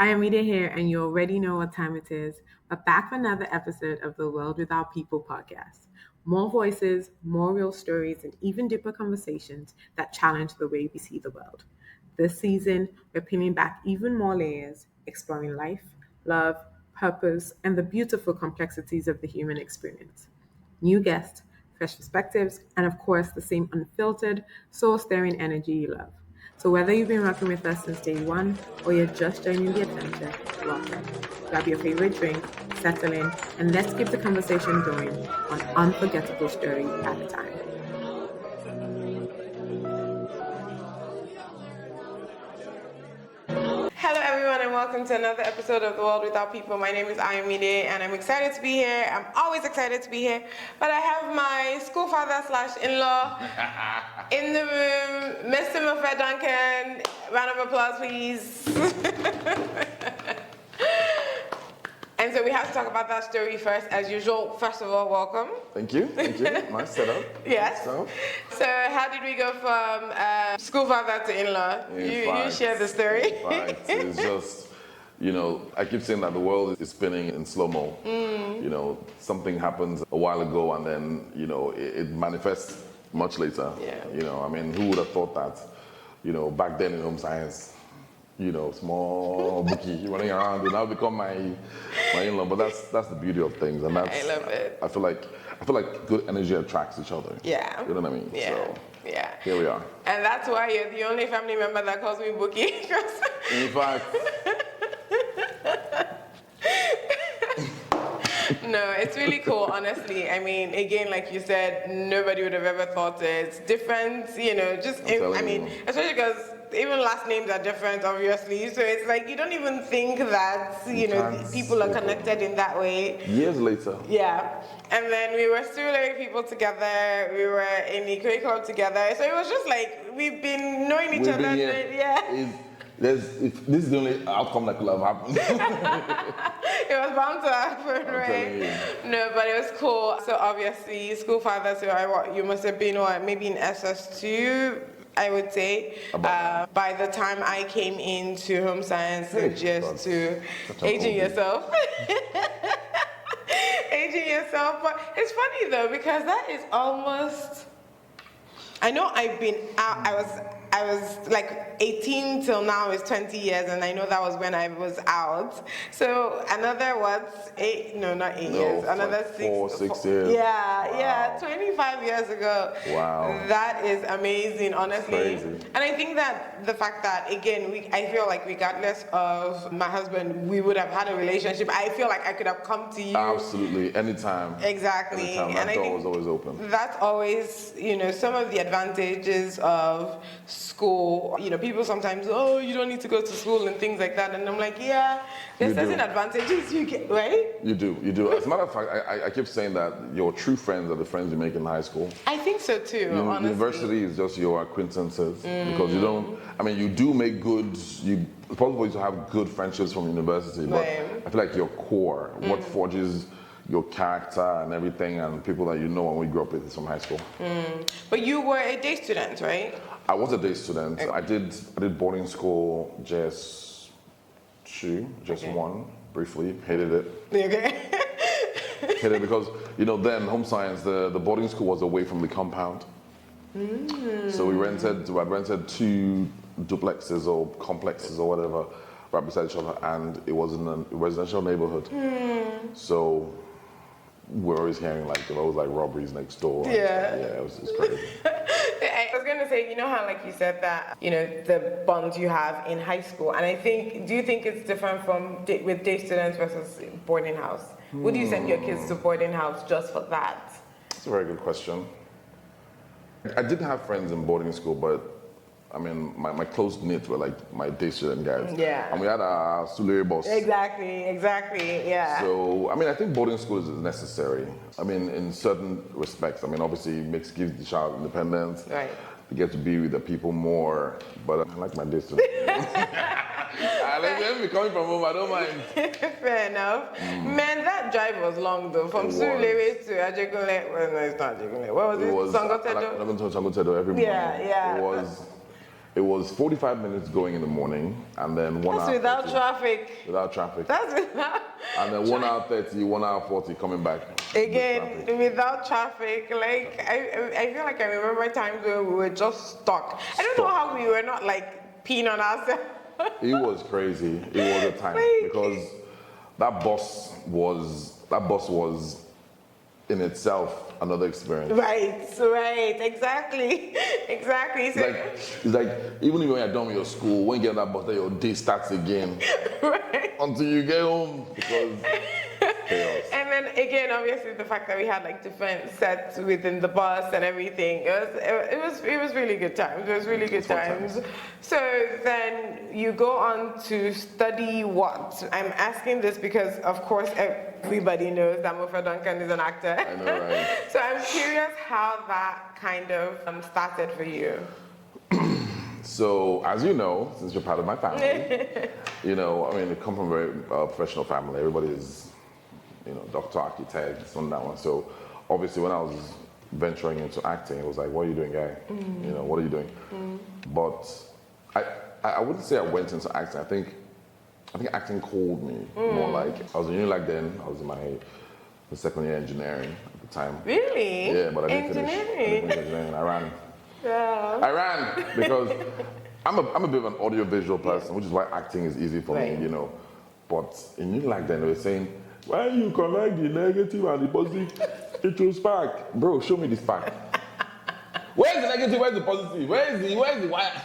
Ayomide here, and you already know what time it is. We're back for another episode of the World Without People podcast. More voices, more real stories, and even deeper conversations that challenge the way we see the world. This season, we're peeling back even more layers, exploring life, love, purpose, and the beautiful complexities of the human experience. New guests, fresh perspectives, and of course, the same unfiltered, soul stirring energy you love. So, whether you've been rocking with us since day one or you're just joining the adventure, welcome. Grab your favorite drink, settle in, and let's keep the conversation going, one unforgettable story at a time. Hello, everyone, and welcome to another episode of The World Without People. My name is Ayomide, and I'm excited to be here. I'm always excited to be here. But I have my school father / in-law in the room, Mr. Mofe Duncan. Round of applause, please. And so we have to talk about that story first, as usual. First of all, welcome. Thank you. Nice setup. Yes. So how did we go from school father to in-law? You share the story. It's just, I keep saying that the world is spinning in slow-mo. Something happens a while ago and then, it manifests much later. Yeah. Who would have thought that, back then in home science, small bookie running around will now become my in-law. But that's the beauty of things, and that's, I love it. I feel like good energy attracts each other. Yeah. You know what I mean? Yeah. So, yeah. Here we are. And that's why you're the only family member that calls me Bookie. In fact. No, it's really cool, honestly. Again, like you said, nobody would have ever thought it. It's different, especially because even last names are different, obviously. So it's like you don't even think that, people are connected in that way. Years later. Yeah. And then we were still people together. We were in the Ikoyi Club together. So it was just like we've been knowing each other. Yeah. If this is the only outcome that could have happened. It was bound to happen, right? No, but it was cool. So obviously, school father, so you must have been, maybe in SS2, I would say. By the time I came into home science, just to aging yourself. Aging yourself. But it's funny though, because that is almost, I know I've been out, I was like 18 till now is 20 years, and I know that was when I was out. So another, 8 years, another like 6 years. Yeah, 25 years ago. Wow. That is amazing, honestly. Crazy. And I think that the fact that, again, I feel like regardless of my husband, we would have had a relationship. I feel like I could have come to you. Absolutely, anytime. Exactly. Anytime. That door was always open. That's always, some of the advantages of school. People sometimes, you don't need to go to school and things like that. And I'm like, yeah, there's certain advantages you get, right? You do. As a matter of fact, I keep saying that your true friends are the friends you make in high school. I think so too, honestly. University is just your acquaintances. Because you do make it's possible for you to have good friendships from university, but I feel like your core, what forges your character and everything, and people that you know when we grew up with is from high school. But you were a day student, right? I was a day student. Okay. I did boarding school just one, briefly. Hated it. Okay. Hated it because, then home science, the boarding school was away from the compound. So I rented 2 duplexes or complexes or whatever right beside each other, and it was in a residential neighborhood. So we're always hearing there was robberies next door. Yeah. It was crazy. I was going to say, how like you said that, the bond you have in high school, and do you think it's different with day students versus boarding house? Would you send your kids to boarding house just for that? That's a very good question. I did have friends in boarding school, but my close knit were my day student guys. Yeah. And we had our Sulere boss. Exactly, yeah. So, I think boarding school is necessary. In certain respects. Obviously it gives the child independence. Right. You get to be with the people more, but I like my day student. I like them coming from home, I don't mind. Fair enough. Man, that drive was long though. From Sulere to Ajegule. Well, no, it's not Ajegule. What was it? Sangotedo? I went to Sangotedo every morning. Yeah. It was 45 minutes going in the morning, and then 1 That's hour. without 30, traffic. Without traffic. That's without. And then 1 hour 30, 1 hour 40 coming back. Again, without traffic. Like I feel like I remember times where we were just stuck. I don't know how we were not like peeing on ourselves. It was crazy. It was a time because that bus was in itself another experience. Right, exactly. So, It's like even when you're done with your school, when you get on that bus, then your day starts again. right. Until you get home because chaos. And then again, obviously the fact that we had like different sets within the bus and everything, it was really good times. It was really good times. So then you go on to study what? I'm asking this because of course everybody knows that Mofe Duncan is an actor. I know, right? So I'm curious how that kind of started for you. So, as you know, since you're part of my family, you know, I mean, I come from a very professional family. Everybody is, you know, doctor, architect, this one, that one. So, obviously, when I was venturing into acting, it was like, what are you doing, guy? You know, what are you doing? But I wouldn't say I went into acting. I think acting called me more like, I was in uni then. I was in my second year engineering at the time. Really? Yeah, but I didn't finish engineering. I ran. Yeah. I ran because I'm a bit of an audio-visual person, which is why acting is easy for me, you know. But in uni then, they were saying, when you connect the negative and the positive, it will spark. Bro, show me the spark. Where's the negative? Where's the positive? Where's the wire?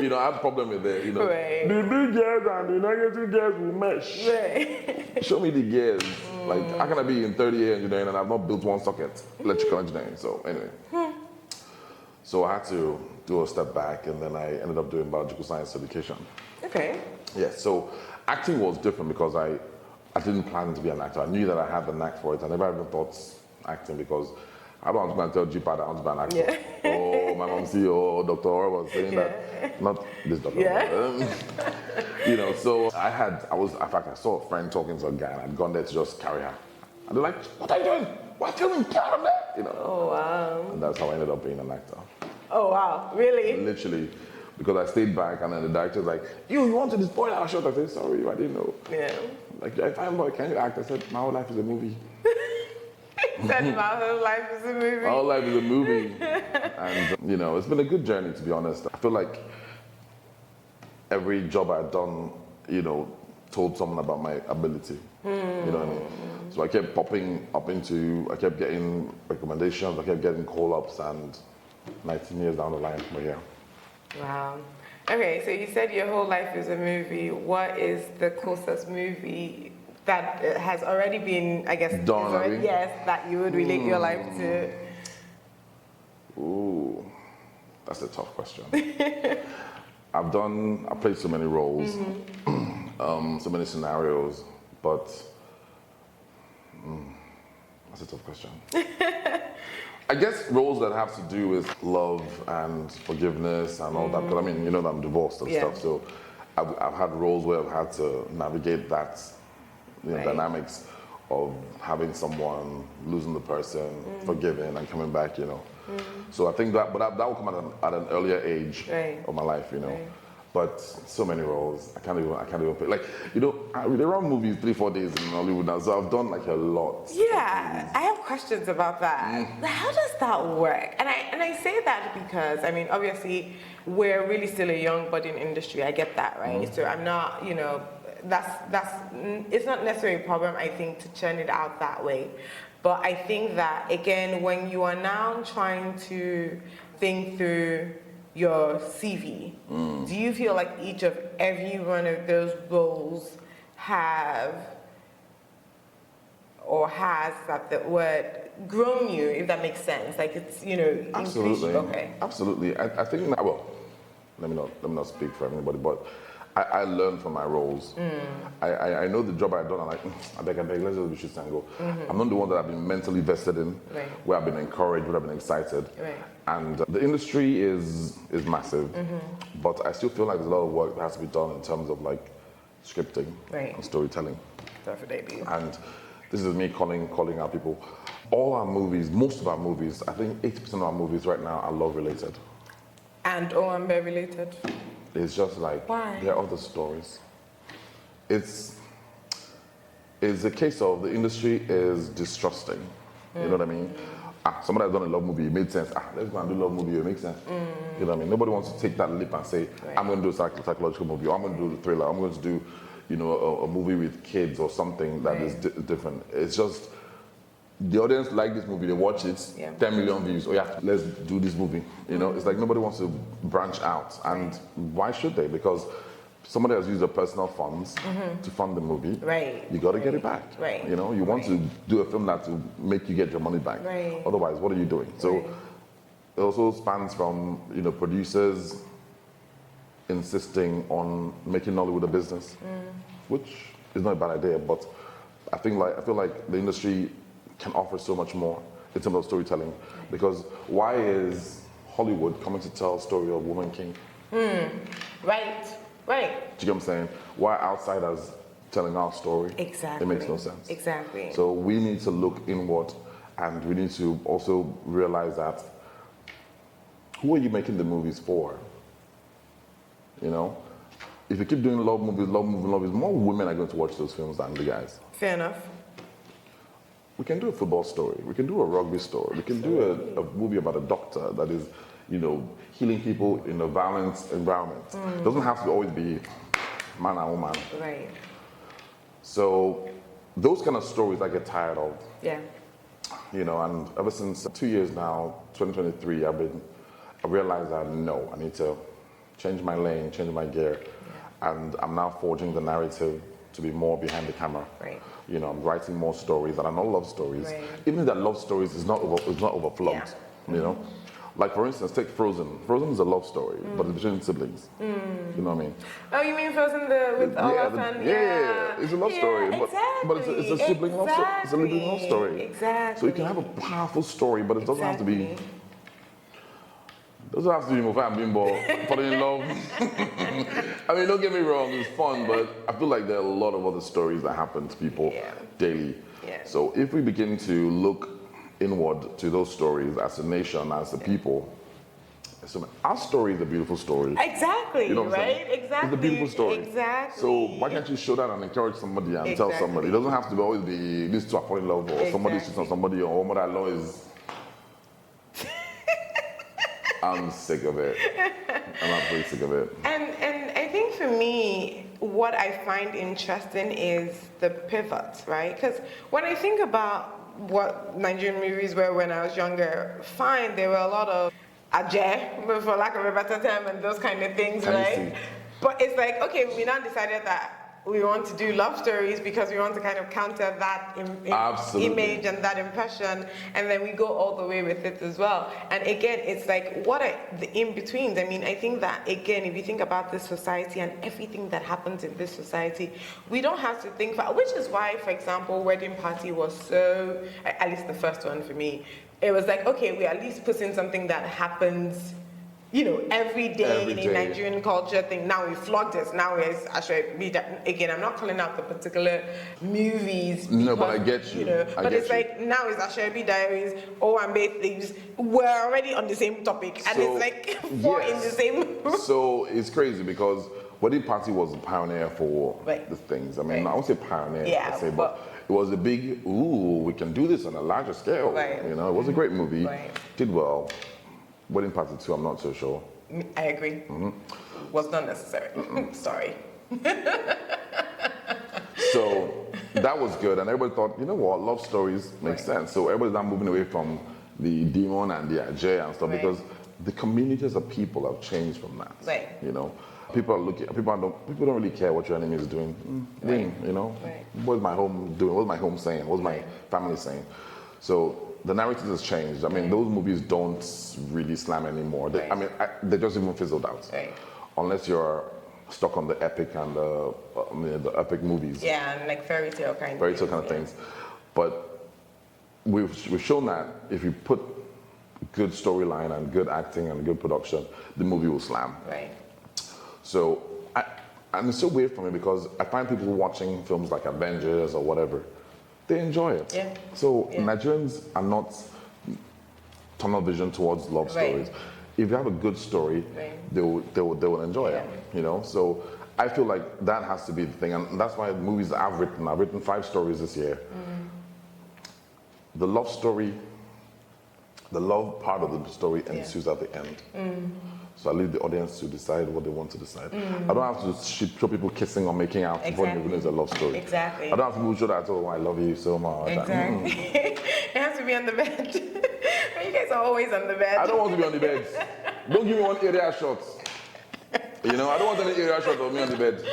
You know, I have a problem with it, you know. Right. The big gears and the negative gears will mesh. Right. Show me the gears. Like, how can I be in 30 year engineering and I've not built one socket? Electrical engineering, so anyway. So I had to do a step back, and then I ended up doing biological science education. Okay. Yeah, so acting was different because I didn't plan to be an actor. I knew that I had the knack for it. I never even thought acting because I don't want to tell G-Pad I want to be an actor. Yeah. Oh, my mom or Dr. Ora was saying that. Not this doctor. Yeah. You know, so in fact, I saw a friend talking to a guy, and I'd gone there to just carry her. And they're like, what are you doing? What filming? Get out of there! You know. Oh, wow. And that's how I ended up being an actor. Oh, wow. Really? Literally. Because I stayed back, and then the director's like, you wanted this spoil our shot? I said, sorry, I didn't know. Yeah. Like, if I'm boy, can you act? I said, my whole life is a movie. Said my whole life is a movie. My whole life is a movie. And, you know, it's been a good journey, to be honest. I feel like every job I've done, you know, told someone about my ability. You know what I mean? So I kept I kept getting recommendations, I kept getting call-ups, and 19 years down the line, we're here. Wow. Okay, so you said your whole life is a movie. What is the closest movie that has already been, I guess, done? Yes, that you would relate your life to? Ooh, that's a tough question. I've played so many roles, so many scenarios, but that's a tough question. I guess roles that have to do with love and forgiveness and all that, because I mean, you know that I'm divorced and stuff, so I've had roles where I've had to navigate that, you know, dynamics of having someone, losing the person, forgiving and coming back, you know. So I think that will come at an earlier age of my life, you know. Right. But so many roles, I can't even play. Like, you know, they run movies 3-4 days in Nollywood now, so I've done like a lot. Yeah, I have questions about that. How does that work? And I say that because, I mean, obviously, we're really still a young budding industry. I get that, right? So I'm not, you know, it's not necessarily a problem, I think, to churn it out that way. But I think that, again, when you are now trying to think through your CV, do you feel like every one of those roles has that the word grown you, if that makes sense? Like it's, you know, absolutely. Okay. Absolutely. I think that, well, let me not speak for everybody, but I learned from my roles. I know the job I've done. I'm like, I beg, let's just be shit and go. I'm not the one that I've been mentally vested in, where I've been encouraged, where I've been excited. And the industry is massive, but I still feel like there's a lot of work that has to be done in terms of like scripting and storytelling. Definitely. And this is me calling out people. All our movies, most of our movies, I think 80% of our movies right now are love related. And Owambe related. It's just like, Why? there are other stories. It's a case of the industry is distrusting. You know what I mean? Somebody has done a love movie, it made sense. Let's go and do a love movie, it makes sense. You know what I mean? Nobody wants to take that leap and say, I'm going to do a psychological movie, or I'm going to do a thriller, I'm going to do, a movie with kids or something that is different. It's just, the audience like this movie, they watch it, 10 million views, let's do this movie. It's like nobody wants to branch out. And why should they? Because somebody has used their personal funds to fund the movie. Right. You got to get it back. Right. You want to do a film that will make you get your money back. Right. Otherwise, what are you doing? So it also spans from producers insisting on making Nollywood a business, which is not a bad idea. But I feel like the industry can offer so much more in terms of storytelling. Because why is Hollywood coming to tell a story of Woman King? Right. Do you get what I'm saying? Why outsiders telling our story? Exactly. It makes no sense. Exactly. So we need to look inward, and we need to also realize that, who are you making the movies for? If you keep doing love movies, more women are going to watch those films than the guys. Fair enough. We can do a football story. We can do a rugby story. We can do a movie about a doctor that is, healing people in a violent environment. It doesn't have to always be man and woman. Right. So those kind of stories I get tired of. Yeah. And ever since 2 years now, 2023, I realized that no, I need to change my lane, change my gear. Yeah. And I'm now forging the narrative to be more behind the camera. Right. I'm writing more stories that are not love stories. Right. Even if that love stories is not overflowed. Yeah. Like, for instance, take Frozen. Frozen is a love story, but it's between siblings. You know what I mean? Oh, you mean Frozen with Olaf and... Yeah, it's a love story. Exactly. But it's a sibling love story. It's a sibling love story. Exactly. So you can have a powerful story, but it doesn't have to be... It doesn't have to be Mofe and Bimbo falling in love. I mean, don't get me wrong, it's fun, but I feel like there are a lot of other stories that happen to people daily. Yeah. So if we begin to look inward to those stories as a nation, as a people, our story is a beautiful story. Exactly, right? Exactly. It's a beautiful story. Exactly. So why can't you show that and encourage somebody and tell somebody? It doesn't have to always be these two are falling in love, or somebody cheats on somebody, or mother-in-law is... I'm sick of it. I'm absolutely sick of it. And I think for me, what I find interesting is the pivot, right? Because when I think about what Nigerian movies were when I was younger, fine, there were a lot of Ajay, for lack of a better term, and those kind of things, right? But it's like, okay, we now decided that we want to do love stories because we want to kind of counter that image and that impression, and then we go all the way with it as well. And again, it's like, what are the in-betweens? I mean, I think that, again, if you think about this society and everything that happens in this society, we don't have to think, which is why, for example, Wedding Party was so, at least the first one for me, it was like, okay, we at least put in something that happens every day in a Nigerian culture thing. Now we flog this. Now it's again, I'm not calling out the particular movies. No, but I get you. But it's like, now it's Ashebi Diaries, Owambe Thieves. We're already on the same topic, and it's like four in the same. So it's crazy because Wedding Party was a pioneer for the things. I mean, I won't say pioneer, but it was a big, we can do this on a larger scale. Right. It was a great movie. Right. Did well. Wedding Party 2, I'm not so sure. I agree. Was not necessary. Sorry. So that was good, and everybody thought, love stories make sense. So everybody's now moving away from the demon and the Ajay and stuff because the communities of people have changed from that. Right. People are looking. People don't really care what your enemy is doing. What's my home doing? What's my home saying? What's my family saying? So the narrative has changed. I mean, those movies don't really slam anymore. They just even fizzled out. Right. Unless you're stuck on the epic and the epic movies. Yeah, and like fairy tale kind of things. But we've shown that if you put good storyline and good acting and good production, the movie will slam. Right. So, and it's so weird for me because I find people watching films like Avengers or whatever, they enjoy it. Yeah. So Nigerians are not tunnel vision towards love stories. if you have a good story, they will enjoy it. You know, so I feel like that has to be the thing, and that's why movies I've written 5 stories this year. The love story, the love part of the story ensues at the end. So I leave the audience to decide what they want to decide. I don't have to show people kissing or making out before they realize a love story. Exactly. I don't have to show that, oh, I love you so much. Exactly. It has to be on the bed. You guys are always on the bed. I don't want to be on the bed. Don't give me one area shot. You know, I don't want any area shot of me on the bed.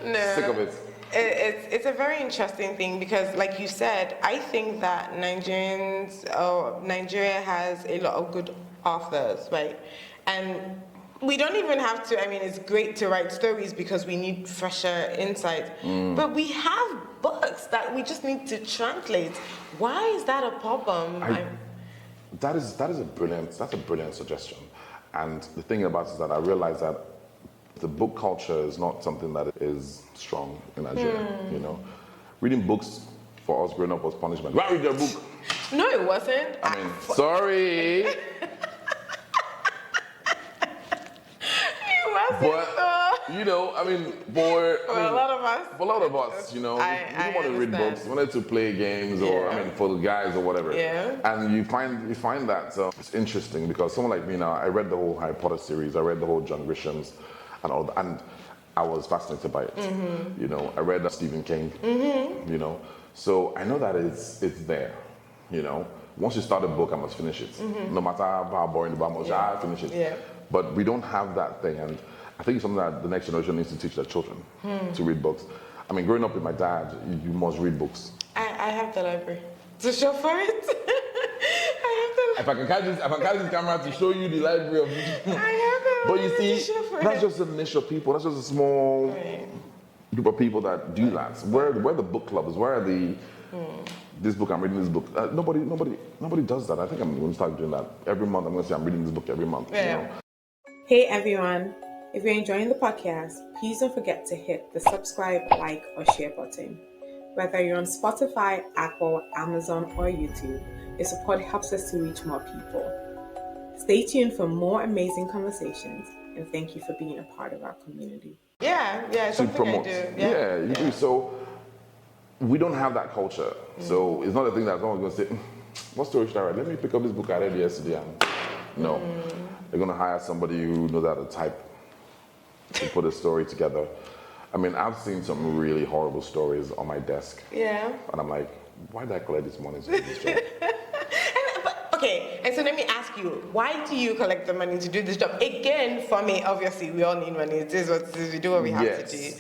No. Sick of it. It's a very interesting thing because, like you said, I think that Nigeria has a lot of good authors, right? And we don't even have to, I mean, it's great to write stories because we need fresher insight. But we have books that we just need to translate. Why is that a problem? That is a brilliant suggestion. And the thing about it is that I realize that the book culture is not something that is strong in Nigeria. You know, reading books for us growing up was punishment. Go and read your book. No, it wasn't. I mean, sorry. But you know, I mean, for a lot of us, you know, we don't want to read books. We wanted to play games, or I mean, for the guys or whatever. Yeah. And you find that it's interesting because someone like me now, I read the whole Harry Potter series, I read the whole John Grisham's, and all that, and I was fascinated by it. You know, I read Stephen King. You know, so I know that it's there. You know, once you start a book, I must finish it. No matter how boring the book, I must finish it. Yeah. But we don't have that thing, and I think it's something that the next generation needs to teach their children to read books. I mean, growing up with my dad, you must read books. I have the library to show for it. If I can catch this camera to show you the library of I have the library. But you see, to show for that's it. just a niche of people. That's just a small group of people that do that. Where are the book clubs? Where are the this book, I'm reading this book. Nobody does that. I think I'm going to start doing that. Every month I'm going to say I'm reading this book every month. Yeah. You know? Hey everyone, if you're enjoying the podcast, please don't forget to hit the subscribe, like, or share button. Whether you're on Spotify, Apple, Amazon, or YouTube, your support helps us to reach more people. Stay tuned for more amazing conversations, and thank you for being a part of our community. Yeah, it's something promote. I do. Yeah, you do. So we don't have that culture. So it's not a thing that someone's going to say, what story should I write? Let me pick up this book I read yesterday. And no. They're going to hire somebody who knows how to type to put a story together. I mean, I've seen some really horrible stories on my desk. Yeah. And I'm like, why did I collect this money to do this job? Okay, and so let me ask you, why do you collect the money to do this job? Again, for me, obviously, we all need money. It is what it is. We do what we have to do.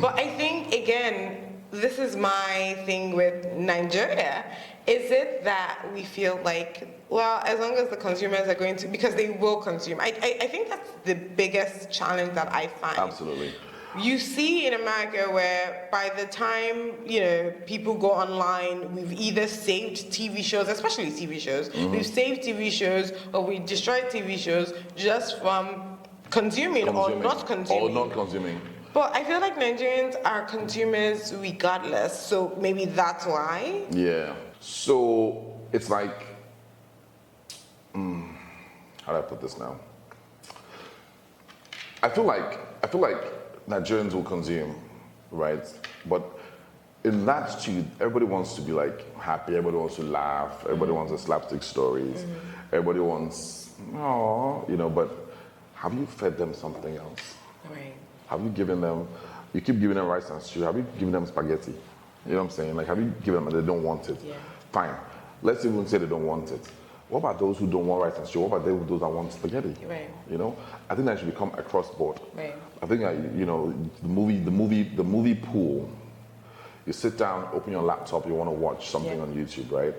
But I think, again, this is my thing with Nigeria. Is it that we feel like, well, as long as the consumers are going to, because they will consume. I think that's the biggest challenge that I find. Absolutely. You see in America where by the time, you know, people go online, we've either saved TV shows, especially TV shows, we've saved TV shows or we destroyed TV shows just from consuming. Or not consuming. But I feel like Nigerians are consumers regardless, so maybe that's why. Yeah. So it's like, how do I put this now? I feel like Nigerians will consume, right? But in that attitude, everybody wants to be like happy, everybody wants to laugh, everybody wants the slapstick stories, everybody wants, you know, but have you fed them something else? Right. Have you given them, you keep giving them rice and stew, have you given them spaghetti? You know what I'm saying? Like, have you given them and they don't want it? Yeah. Fine. Let's even say they don't want it. What about those who don't want rice and stew? What about those that want spaghetti? Right. You know, I think that should become across board. Right. I think you know, the movie pool. You sit down, open your laptop, you want to watch something on YouTube, right?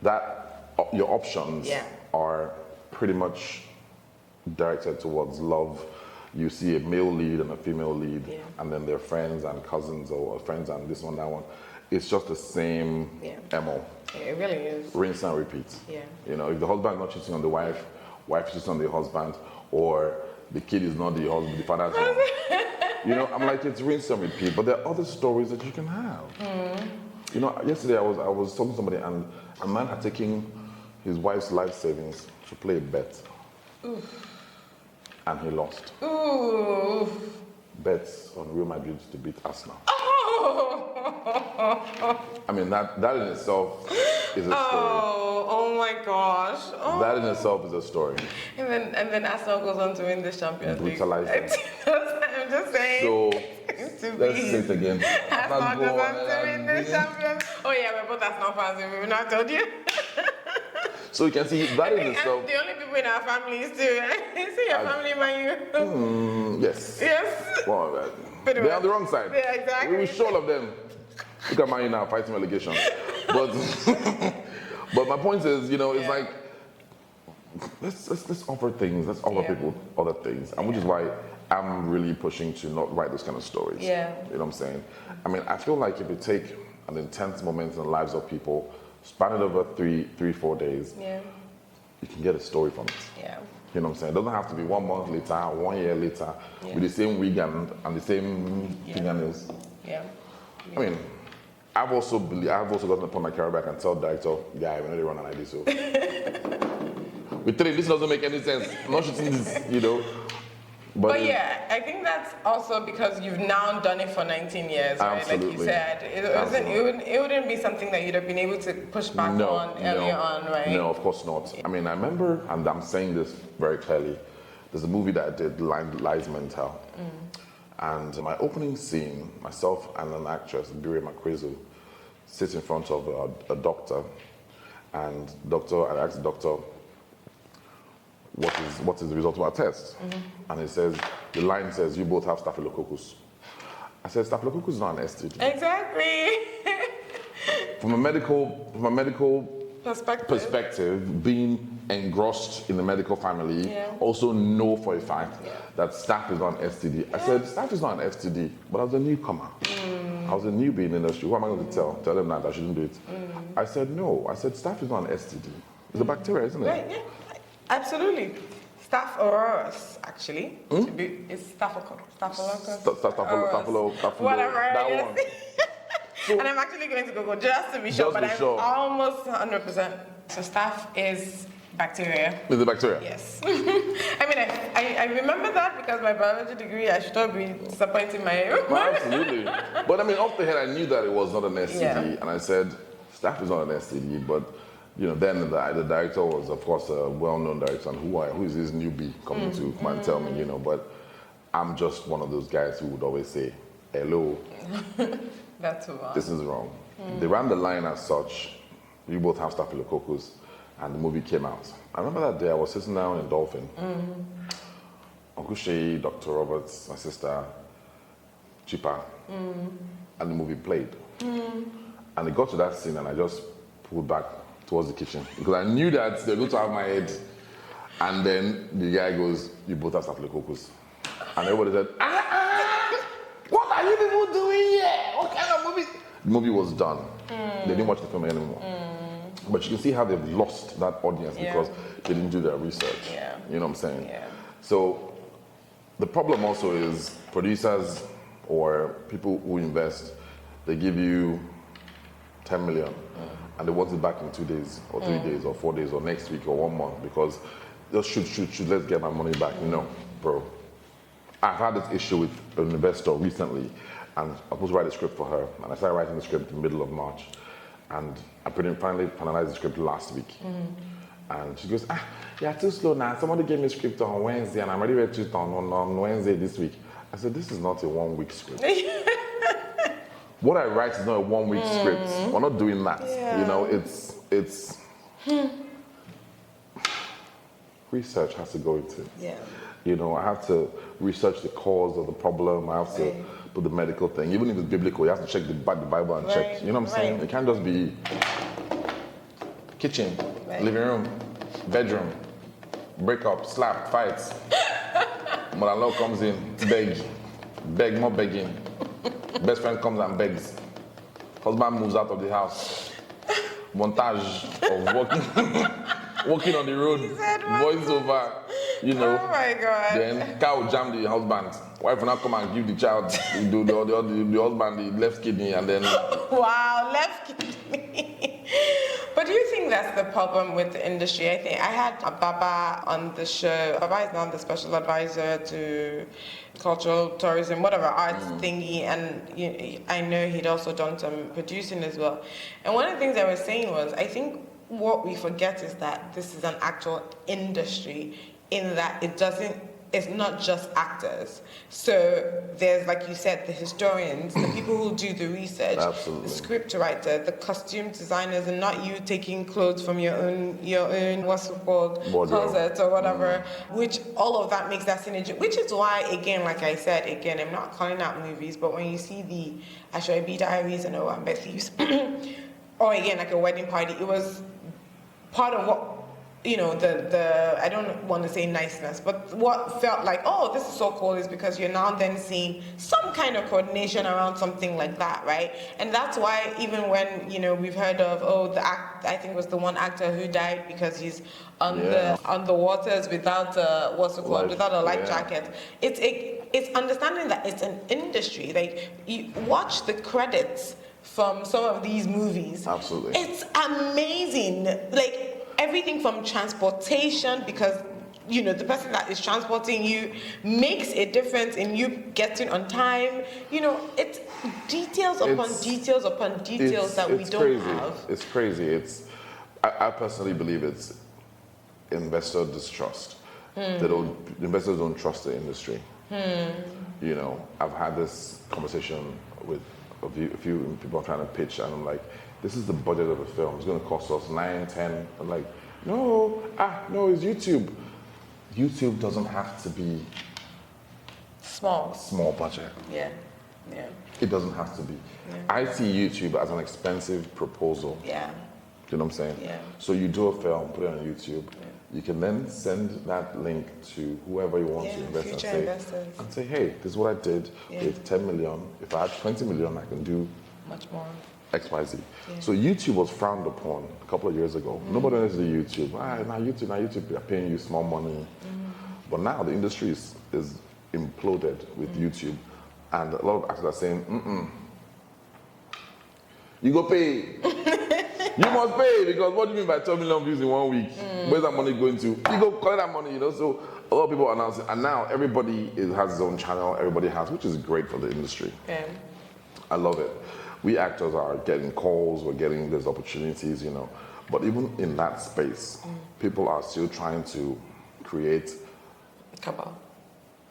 That your options are pretty much directed towards love. You see a male lead and a female lead, and then they're friends and cousins or friends and this one, that one. It's just the same MO. It really is. Rinse and repeat. Yeah. You know, if the husband is not cheating on the wife cheats on the husband, or the kid is not the husband, the father's home. You know, I'm like, it's rinse and repeat. But there are other stories that you can have. You know, yesterday I was talking to somebody, and a man had taken his wife's life savings to play a bet. And he lost. Ooh. Bets on Real Madrid to beat Arsenal. Oh. I mean, that in itself is a story. Oh my gosh. Oh. That in itself is a story. And then Arsenal goes on to win the Champions League. Brutalized. I'm just saying. So, let's say it again. Arsenal goes on to win the Champions. Oh yeah, we're both Arsenal fans. We've not told you. So you can see that in itself. The only people in our families too. See your family, man. Yes. Yes. Well, they're on the wrong side. Yeah, exactly. We will show all of them. Look at Man now fighting relegation. But but my point is, it's like let's offer things. Let's offer people other things, and which is why I'm really pushing to not write those kind of stories. Yeah. You know what I'm saying? I mean, I feel like if you take an intense moment in the lives of people, span it over 4 days, you can get a story from it. Yeah. You know what I'm saying? It doesn't have to be 1 month later, 1 year later, with the same wig and the same fingernails. Yeah. I mean, I've also gotten upon my career back and tell director, we're not run an idea, so. With 3, this doesn't make any sense. I'm not shooting this, But yeah, I think that's also because you've now done it for 19 years, right? Absolutely. Like you said, it wouldn't be something that you'd have been able to push back on earlier on, right? No, of course not. I mean, I remember, and I'm saying this very clearly, there's a movie that I did, Lies Mental. And my opening scene, myself and an actress, Biri Makwezu, sit in front of a doctor, and I asked the doctor, what is the result of our test? And the line says, you both have staphylococcus. I said, staphylococcus is not an STD. Exactly. From a medical perspective, being engrossed in the medical family, also know for a fact that staph is not an STD. I said, staph is not an STD, but I was a newcomer. I was a newbie in the industry. Who am I going to tell? Tell them that I shouldn't do it. I said, no. I said, staph is not an STD. It's a bacteria, isn't it? Right, yeah. Absolutely. Staph aureus, actually. It's staphylococcus. Whatever. That one. And I'm actually going to Google just to be sure, but I'm almost 100%. So staph is bacteria. Is it bacteria? Yes. I mean, I remember that because my biology degree, I should not be disappointing my Absolutely. But I mean, off the head, I knew that it was not an STD, and I said, staph is not an STD, but then the director was, of course, a well-known director, and who is this newbie coming to come and tell me, but I'm just one of those guys who would always say, hello. That's wrong. This is wrong. They ran the line as such, you both have staphylococcus, and the movie came out. I remember that day I was sitting down in Dolphin. Uncle Shay, Dr. Roberts, my sister, Chipa, and the movie played. And it got to that scene and I just pulled back towards the kitchen because I knew that they're going to have my head. And then the guy goes, you both have staphylococcus. And everybody said, what are you people doing here? What kind of movie? The movie was done. They didn't watch the film anymore. But you can see how they've lost that audience because they didn't do their research. You know what I'm saying? Yeah. So the problem also is producers or people who invest, they give you 10 million and they want it back in 2 days or 3 days or 4 days or next week or 1 month because just shoot, let's get my money back. No, bro. I've had this issue with an investor recently and I was supposed to write a script for her and I started writing the script in the middle of March and I finally finalized the script last week. And she goes, you're too slow now. Somebody gave me a script on Wednesday and I'm already ready to it on Wednesday this week. I said, this is not a 1 week script. What I write is not a 1 week script. We're not doing that. It's research has to go into it. I have to research the cause of the problem. I have to put the medical thing. Even if it's biblical, you have to check the Bible and check. You know what I'm saying? It can't just be kitchen, living room, bedroom, break up, slap, fights. Mother-in-law comes in, beg, more begging. Best friend comes and begs. Husband moves out of the house. Montage of walking on the road, voice over, Oh my God. Then cow jam the husband. Wife will not come and give the child, the husband the left kidney and then... Wow, left kidney. But do you think that's the problem with the industry? I think I had Baba on the show. Baba is now the special advisor to cultural tourism, whatever arts thingy, and I know he'd also done some producing as well. And one of the things I was saying was, I think what we forget is that this is an actual industry, in that it's not just actors. So there's, like you said, the historians, the people who do the research, Absolutely. the script writer, the costume designers, and not you taking clothes from your own what's it called, closet or whatever, which all of that makes that synergy, which is why, again, like I said, again, I'm not calling out movies, but when you see the Ayomide Diaries and Owambe Thieves, or again, like a wedding party, it was part of what, the I don't want to say niceness, but what felt like, oh, this is so cool, is because you're now then seeing some kind of coordination around something like that, right? And that's why even when, we've heard of, I think it was the one actor who died because he's on the waters without without a life jacket. It's understanding that it's an industry. Like, you watch the credits from some of these movies. Absolutely. It's amazing. Like, everything from transportation, because the person that is transporting you makes a difference in you getting on time. It's details upon details upon details that we don't have. It's crazy. I personally believe it's investor distrust. Investors don't trust the industry. I've had this conversation with a few people trying to pitch, and I'm like, this is the budget of the film. It's going to cost us 9, 10. I'm like, no, it's YouTube. YouTube doesn't have to be small budget. Yeah. It doesn't have to be. Yeah. I see YouTube as an expensive proposal. Yeah. Do you know what I'm saying? Yeah. So you do a film, put it on YouTube. Yeah. You can then send that link to whoever you want to invest and say, hey, this is what I did with 10 million. If I had 20 million, I can do much more. XYZ. Yeah. So YouTube was frowned upon a couple of years ago. Nobody wanted to do YouTube. Now YouTube, they're paying you small money. But now the industry is imploded with YouTube. And a lot of actors are saying, you go pay. You must pay, because what do you mean by 12 million views in 1 week? Where's that money going to? You go collect that money, So a lot of people are announcing, and now everybody has his own channel, which is great for the industry. Yeah. I love it. We actors are getting calls, we're getting these opportunities, But even in that space, people are still trying to create cabal.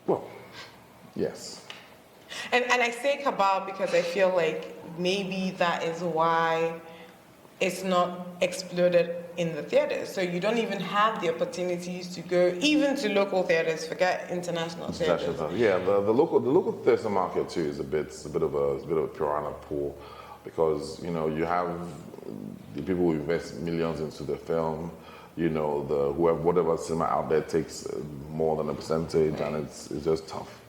Well, yes. And I say cabal because I feel like maybe that is why it's not exploded in the theaters. So you don't even have the opportunities to go even to local theaters, forget international theaters. Yeah, the local theater market too is a bit of a piranha pool, because you have the people who invest millions into the film, whatever cinema outlet takes more than a percentage, and it's just tough,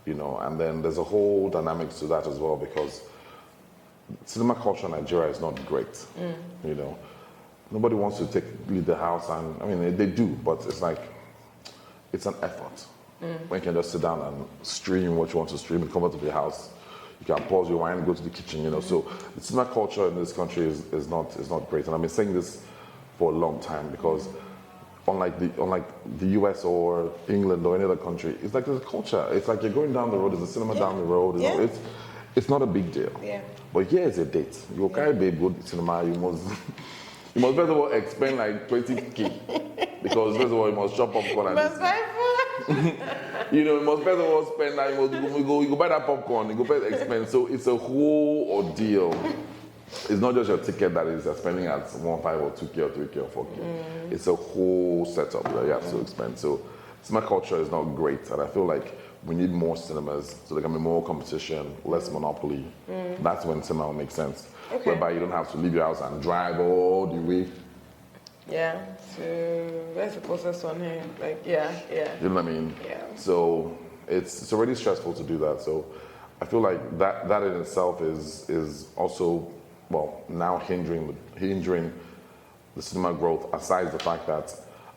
and then there's a whole dynamics to that as well, because cinema culture in Nigeria is not great. Nobody wants to leave the house, and they do, but it's like, it's an effort. When you can just sit down and stream what you want to stream in the comfort of your house. You can pause your wine and go to the kitchen, So the cinema culture in this country is not great. And I've been saying this for a long time, because unlike the US or England or any other country, it's like there's a culture. It's like you're going down the road, there's a cinema down the road, it's not a big deal. Yeah. But here is a date. You carry babe, go to cinema, you must first of all expend like 20K, because first of all you must chop popcorn and you must first of all spend that, you go buy that popcorn, you go pay the expense. So it's a whole ordeal. It's not just your ticket that is spending at 1.5 or 2K or 3K or 4K. It's a whole setup that you have to expend. So cinema culture is not great, and I feel like we need more cinemas so there can be more competition, less monopoly. That's when cinema will make sense. Okay. Whereby you don't have to leave your house and drive all the way. Yeah, so where's the closest one here? Yeah. You know what I mean? Yeah. So it's already stressful to do that. So I feel like that in itself is also, now hindering the cinema growth, aside the fact that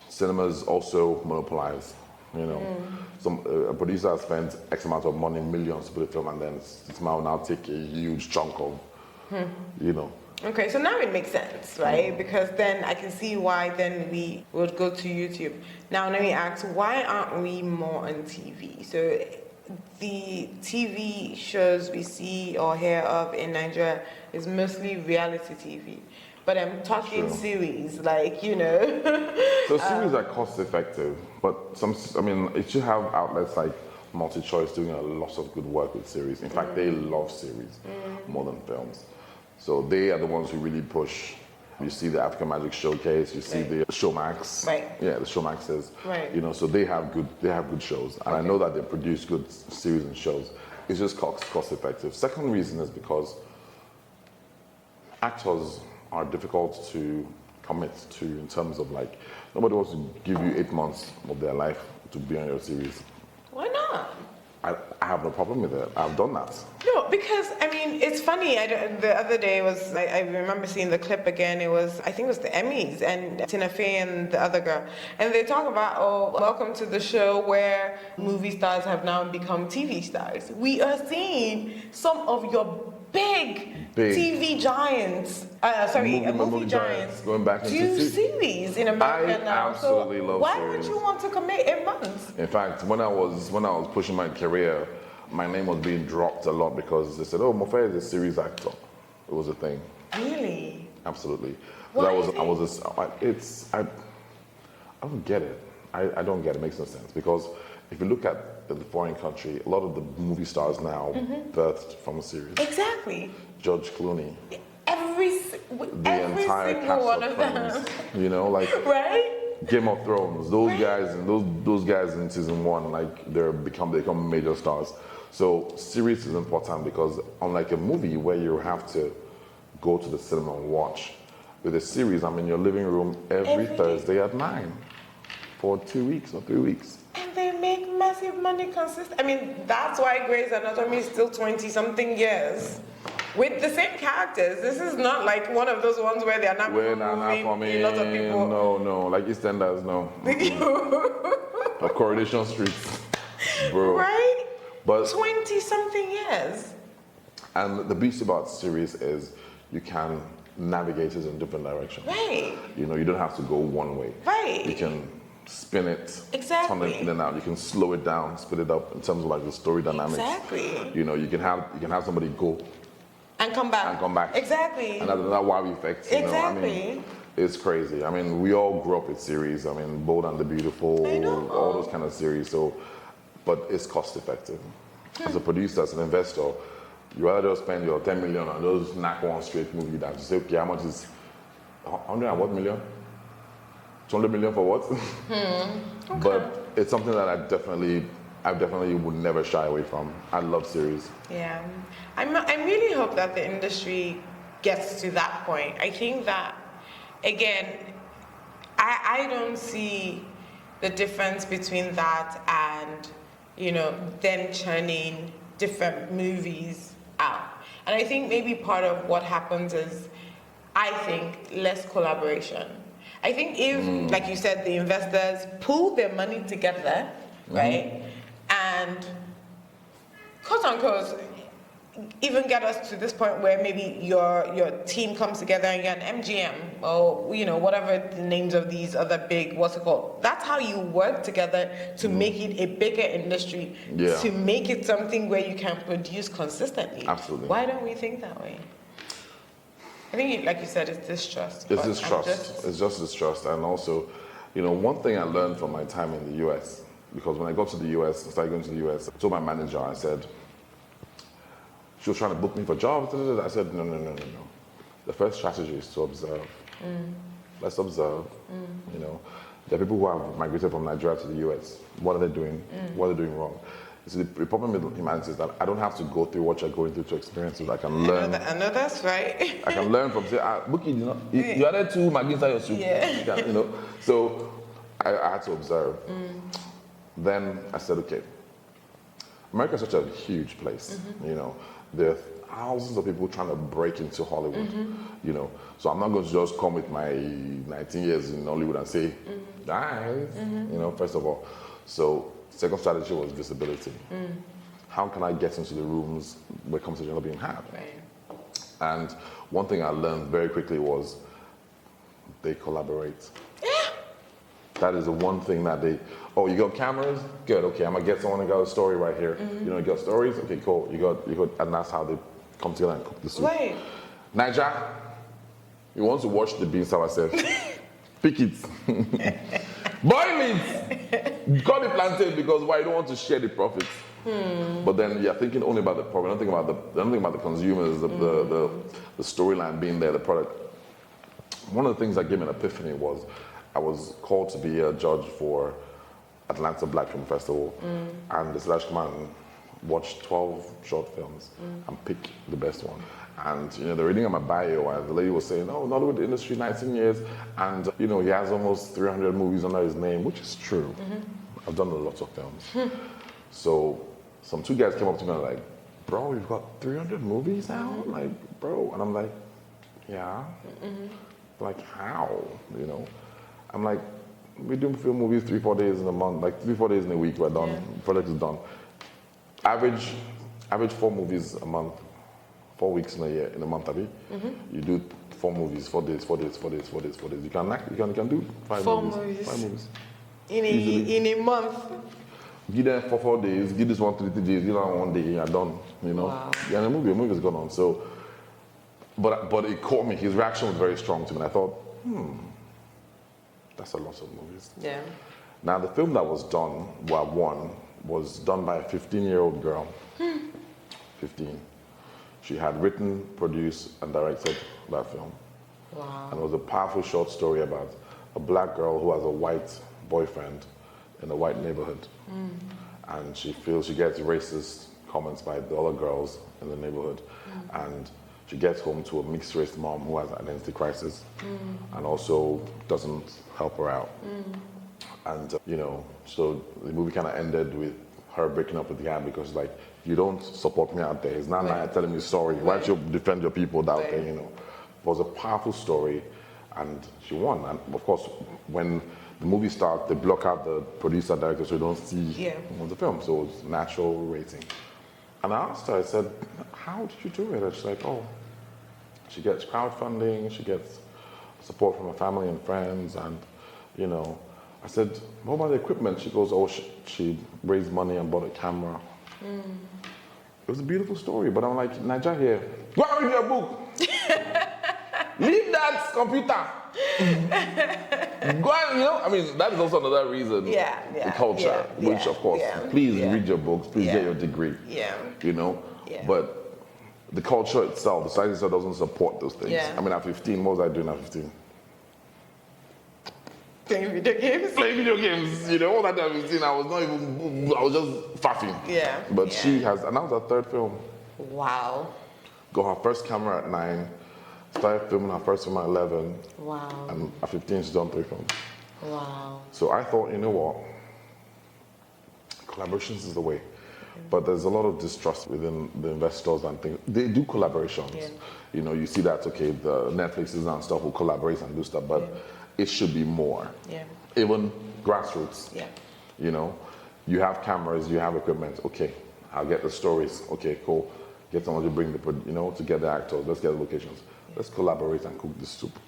cinemas also monopolize. Some producer has spent X amount of money, millions, to put a film, and then cinema will now take a huge chunk of, Okay, so now it makes sense, right? Because then I can see why then we would go to YouTube. Now let me ask, why aren't we more on TV? So the TV shows we see or hear of in Nigeria is mostly reality TV. But I'm talking Sure. series, like, you know. So series are cost effective, but it should have outlets like MultiChoice doing a lot of good work with series. In fact, they love series more than films. So they are the ones who really push. You see the African Magic Showcase, you see the Showmax. Right. Yeah, the Showmaxes. Right. You know, so they have good shows. And I know that they produce good series and shows. It's just cost effective. Second reason is because actors are difficult to commit to in terms of like, nobody wants to give you 8 months of their life to be on your series. Why not? I have no problem with it. I've done that. No, because I mean, it's funny. The other day was I remember seeing the clip again. I think it was the Emmys and Tina Fey and the other girl, and they talk about welcome to the show where movie stars have now become TV stars. We are seeing some of your big TV giants. Movie giants going back into do series in America now. Absolutely love why series. would you want to commit 8 months? In fact, when I was pushing my career, my name was being dropped a lot because they said, "Oh, Mofe is a series actor." It was a thing. Really? Absolutely. Why I don't get it. I don't get it. It makes no sense because if you look at the foreign country, a lot of the movie stars now birthed from a series. Exactly. George Clooney. Every Entire single cast one of of them. Friends. You know, like Right? Game of Thrones. Those guys and those guys in season 1, like they become major stars. So series is important because unlike a movie where you have to go to the cinema and watch, with a series, I'm in your living room every Thursday at 9 for 2 weeks or 3 weeks. And they make massive money consistent. I mean, that's why Grey's Anatomy is still 20-something years. With the same characters. This is not like one of those ones where they are not moving a lot of people. No. Like EastEnders, no. Or Coronation Street. Bro. Right? But 20-something years. And the beauty about series is you can navigate it in different directions. Right. You know, you don't have to go one way. Right. You can spin it, Exactly. turn it in and out. You can slow it down, speed it up in terms of like the story dynamics. Exactly. You know, you can have somebody go And come back. Exactly. And that's wow effect. You know? I mean, it's crazy. I mean, we all grew up with series. I mean, Bold and the Beautiful, I know. all those kind of series. So, but it's cost effective. As a producer, as an investor, you rather just spend your 10 million on those knock one straight movie that you say, okay, how much is 100 and what million? 200 million for what? Okay. But it's something that I definitely would never shy away from. I love series. Yeah, I really hope that the industry gets to that point. I think that, again, I don't see the difference between that and, you know, them churning different movies out. And I think maybe part of what happens is, I think, less collaboration. I think if, like you said, the investors pool their money together, right, and quote unquote, even get us to this point where maybe your team comes together and you're an MGM or, you know, whatever the names of these other big, what's it called? That's how you work together to make it a bigger industry, to make it something where you can produce consistently. Absolutely. Why don't we think that way? I think, like you said, it's distrust. It's distrust. It's just distrust. And also, you know, one thing I learned from my time in the US, because when I got to the US, started going to the US, I told my manager, I said, she was trying to book me for jobs. I said, no. The first strategy is to observe. Let's observe. You know, there are people who have migrated from Nigeria to the US. What are they doing? What are they doing wrong? So the problem with humanity is that I don't have to go through what you're going through to experience it. I can learn. I know that's right. I can learn from, say, Bookie, you added 2 Maggi inside your soup. Yeah. You know, so I had to observe. Then I said, okay, America is such a huge place. You know, there are thousands of people trying to break into Hollywood. You know, so I'm not going to just come with my 19 years in Nollywood and say, guys, you know, first of all. So second strategy was visibility. How can I get into the rooms where conversations are being had? Right. And one thing I learned very quickly was they collaborate. That is the one thing that you got cameras? Good, okay, I'm gonna get someone who got a story right here. You know, you got stories? Okay, cool. You got, and that's how they come together and cook the soup. Wait. Niger, you want to wash the beans, how I said. Pick it. Boil it. Cut the plantain because why? You don't want to share the profits. But then you're thinking only about the profit. Don't think about the consumers, the storyline being there, the product. One of the things that gave me an epiphany was I was called to be a judge for Atlanta Black Film Festival, and they said I should come and watch 12 short films and pick the best one. And they're reading on my bio, and the lady was saying, "Oh, Nollywood industry, 19 years, and he has almost 300 movies under his name," which is true. I've done a lot of films. So some two guys came up to me and were like, "Bro, you've got 300 movies now?" Like, bro, and I'm like, "Yeah." Like, how? I'm like, we do film movies 3-4 days in a month, like 3-4 days in a week, we're done. Yeah. Project is done. Average 4 movies a month, 4 weeks in a month, Abby. You do 4 movies, 4 days. You can do 5 movies. 5 movies. In a month. Give them for 4 days, give this one 3 days, give that 1 day, you're done. Wow. Yeah, the movie's gone on. So, but it caught me. His reaction was very strong to me. And I thought, that's a lot of movies. Yeah. Now the film that was done, won, was done by a 15-year-old girl. 15. She had written, produced, and directed that film. Wow. And it was a powerful short story about a black girl who has a white boyfriend in a white neighborhood. And she feels she gets racist comments by the other girls in the neighborhood. And she gets home to a mixed-race mom who has an identity crisis and also doesn't help her out. And, so the movie kind of ended with her breaking up with the guy because, like, you don't support me out there. It's not like telling me sorry. Why don't you defend your people out there, It was a powerful story, and she won. And, of course, when the movie starts, they block out the producer, director, so you don't see the film. So it's natural rating. And I asked her, I said, how did you do it? And she's like, she gets crowdfunding, she gets support from her family and friends, and, I said, what about the equipment? She goes, she raised money and bought a camera. It was a beautiful story, but I'm like, Nigeria here, go and read your book. Leave that computer. Go and, that is also another reason. The culture, which of course, please read your books, please get your degree. But the culture itself, the society itself doesn't support those things. At 15, what was I doing at 15? Playing video games? Playing video games. What was I doing at 15? I was just faffing. But she has, and that was her 3rd film. Wow. Got her first camera at 9. Started filming her first film at 11. Wow. And at 15, she's done 3 films. Wow. So I thought, you know what? Collaborations is the way. But there's a lot of distrust within the investors and things. They do collaborations. You see that, okay, the Netflixes and stuff will collaborate and do stuff, but it should be more. Even grassroots. You have cameras, you have equipment. Okay, I'll get the stories. Okay, cool. Get someone to bring to get the actors. Let's get the locations. Let's collaborate and cook this soup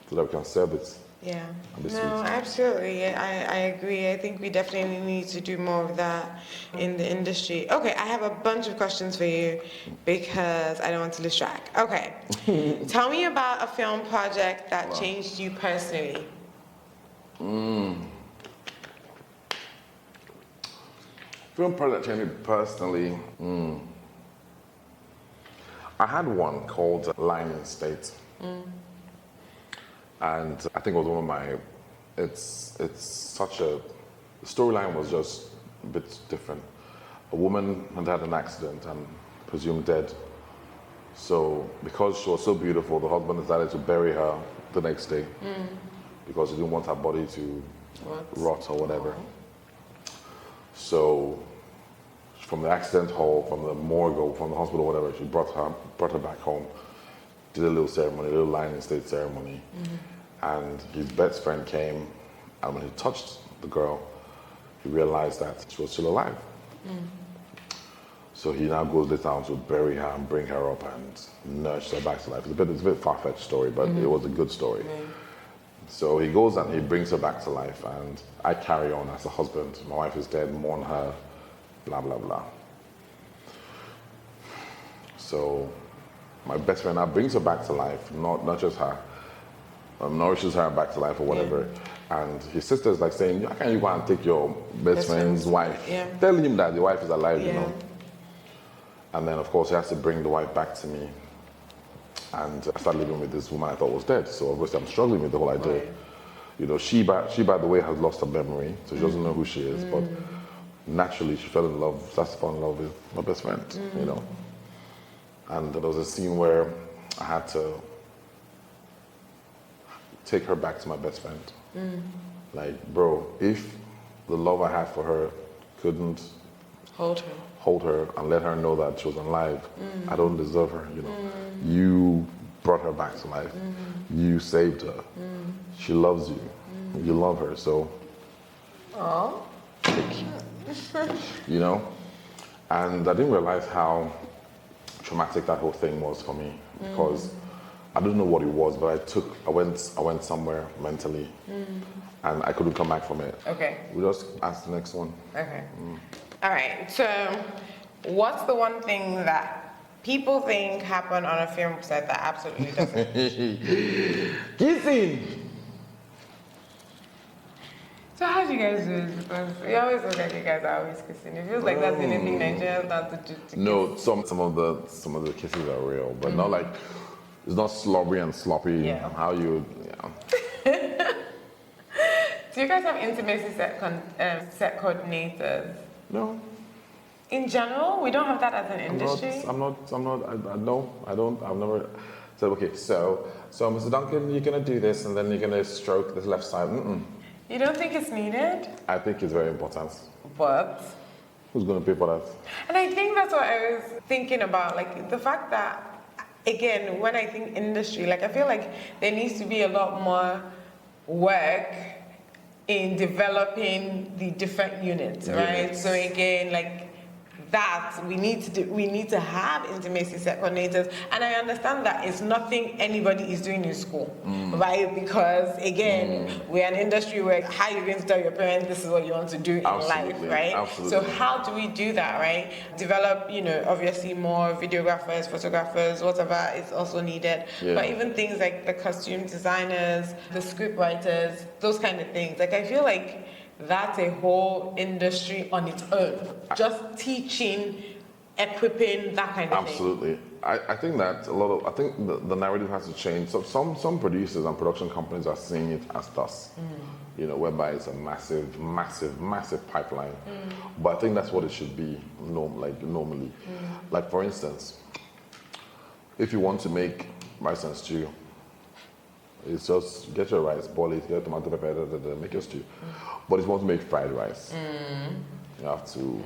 so that we can serve it. No, absolutely. I agree. I think we definitely need to do more of that in the industry. Okay, I have a bunch of questions for you because I don't want to lose track. Okay. Tell me about a film project that changed you personally. Film project changed me personally. I had one called Line in State. And I think it was one of my, it's such a, the storyline was just a bit different. A woman had an accident and presumed dead. So because she was so beautiful, the husband decided to bury her the next day because he didn't want her body to rot or whatever. So from the accident hall, from the morgue, or from the hospital, whatever, she brought her back home. Did a little ceremony, a little Line in State ceremony. And his best friend came, and when he touched the girl, he realized that she was still alive. So he now goes down to bury her and bring her up and nurse her back to life. It's a bit far-fetched story, but it was a good story. So he goes and he brings her back to life, and I carry on as a husband. My wife is dead, mourn her, blah, blah, blah. So my best friend now brings her back to life, not just her, nourishes her back to life or whatever. And his sister's like saying, how can you go and take your best friend's wife? Tell him that the wife is alive, you know. And then of course he has to bring the wife back to me. And I started living with this woman I thought was dead. So obviously I'm struggling with the whole idea. You know, she by the way has lost her memory, so she doesn't know who she is, but naturally she fell in love, started to fall in love with my best friend, you know. And there was a scene where I had to take her back to my best friend. Like, bro, if the love I had for her couldn't hold her and let her know that she was alive, I don't deserve her, you know. You brought her back to life. You saved her. She loves you. You love her, so. Oh. You know? And I didn't realize how traumatic that whole thing was for me, because I don't know what it was, but I went somewhere mentally, and I couldn't come back from it. Okay. We just ask the next one. Okay. All right. So, what's the one thing that people think happened on a film set that absolutely doesn't? Kissing. So how do you guys do it? Because we always look like you guys are always kissing. It feels like that's the only thing Nigerians know to do. No, some of the kisses are real, but not like, it's not slobbery and sloppy. And how you. Do you guys have intimacy set coordinators? No. In general, we don't have that as an industry. I don't. I've never said, okay, so Mr. Duncan, you're gonna do this, and then you're gonna stroke this left side. You don't think it's needed? I think it's very important. But who's gonna pay for that? And I think that's what I was thinking about, like the fact that, again, when I think industry, like I feel like there needs to be a lot more work in developing the different units, right? So again, like that we need to have intimacy set coordinators, and I understand that it's nothing anybody is doing in school, right? Because again, we're an industry where how you're going to tell your parents this is what you want to do in life, right? Absolutely. So how do we do that, right? Develop, obviously more videographers, photographers, whatever is also needed. But even things like the costume designers, the script writers, those kind of things. Like I feel like that's a whole industry on its own. Just teaching, equipping, that kind of thing. Absolutely. I think that I think the narrative has to change. So some producers and production companies are seeing it as thus, whereby it's a massive, massive, massive pipeline. But I think that's what it should be normally. Like for instance, if you want to make rice and stew, it's just get your rice, boil it, get tomato, pepper, make your stew. But if you want to make fried rice, you have to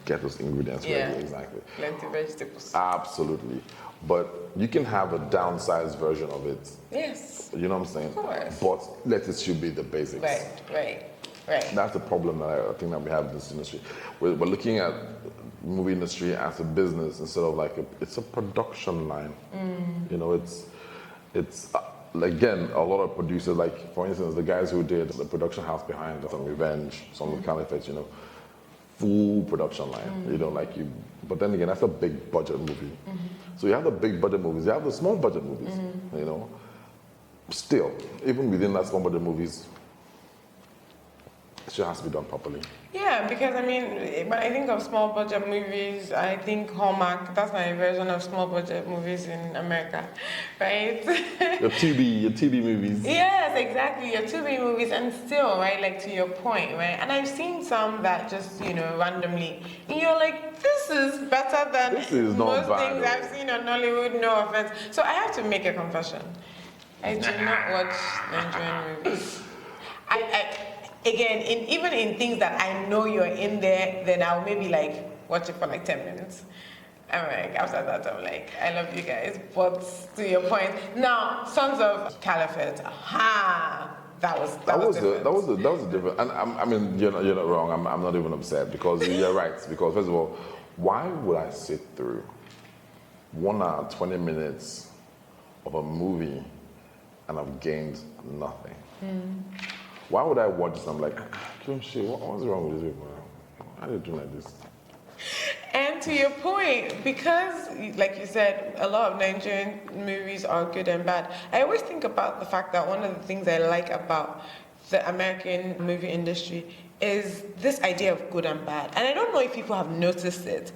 get those ingredients ready. Exactly. Plenty of vegetables. Absolutely. But you can have a downsized version of it. Yes. You know what I'm saying? Of course. But let it should be the basics. Right. That's the problem that I think that we have in this industry. We're looking at movie industry as a business instead of it's a production line. It's again, a lot of producers, like for instance, the guys who did the production house behind some Revenge, some of the Caliphate, full production line, but then again, that's a big budget movie. So you have the big budget movies, you have the small budget movies, Still, even within that small budget movies, it still has to be done properly. Yeah, because when I think of small budget movies, I think Hallmark. That's my version of small budget movies in America, right? Your TV movies. Yes, exactly. Your TV movies, and still, right, like to your point, right? And I've seen some that just, randomly, and you're like, this is better than most things I've seen on Nollywood. No offense. So I have to make a confession. I do not watch Nigerian movies. Again, even in things that I know you're in there, then I'll maybe watch it for 10 minutes. I'm after that, I'm I love you guys. But to your point, now, Sons of Caliphate, that was different. That was a different, and you're not wrong. I'm not even upset because you're right. Because first of all, Why would I sit through 1 hour, 20 minutes of a movie and I've gained nothing? Why would I watch this? I'm like, what's wrong with this people? How are they doing like this? And to your point, because, like you said, a lot of Nigerian movies are good and bad, I always think about the fact that one of the things I like about the American movie industry is this idea of good and bad. And I don't know if people have noticed it.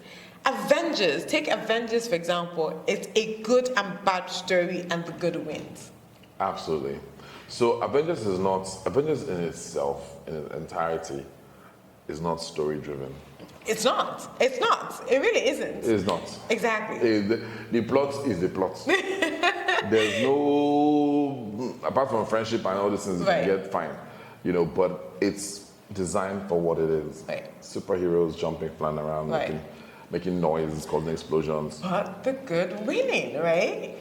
Avengers, take Avengers for example, it's a good and bad story and the good wins. Absolutely. So Avengers in itself, in its entirety, is not story driven. It's not. It really isn't. It's not. Exactly. The plot is the plot. There's no, apart from friendship and all these things you can get, fine. But it's designed for what it is. Right. Superheroes jumping, flying around, making noise, causing explosions. But the good winning, right?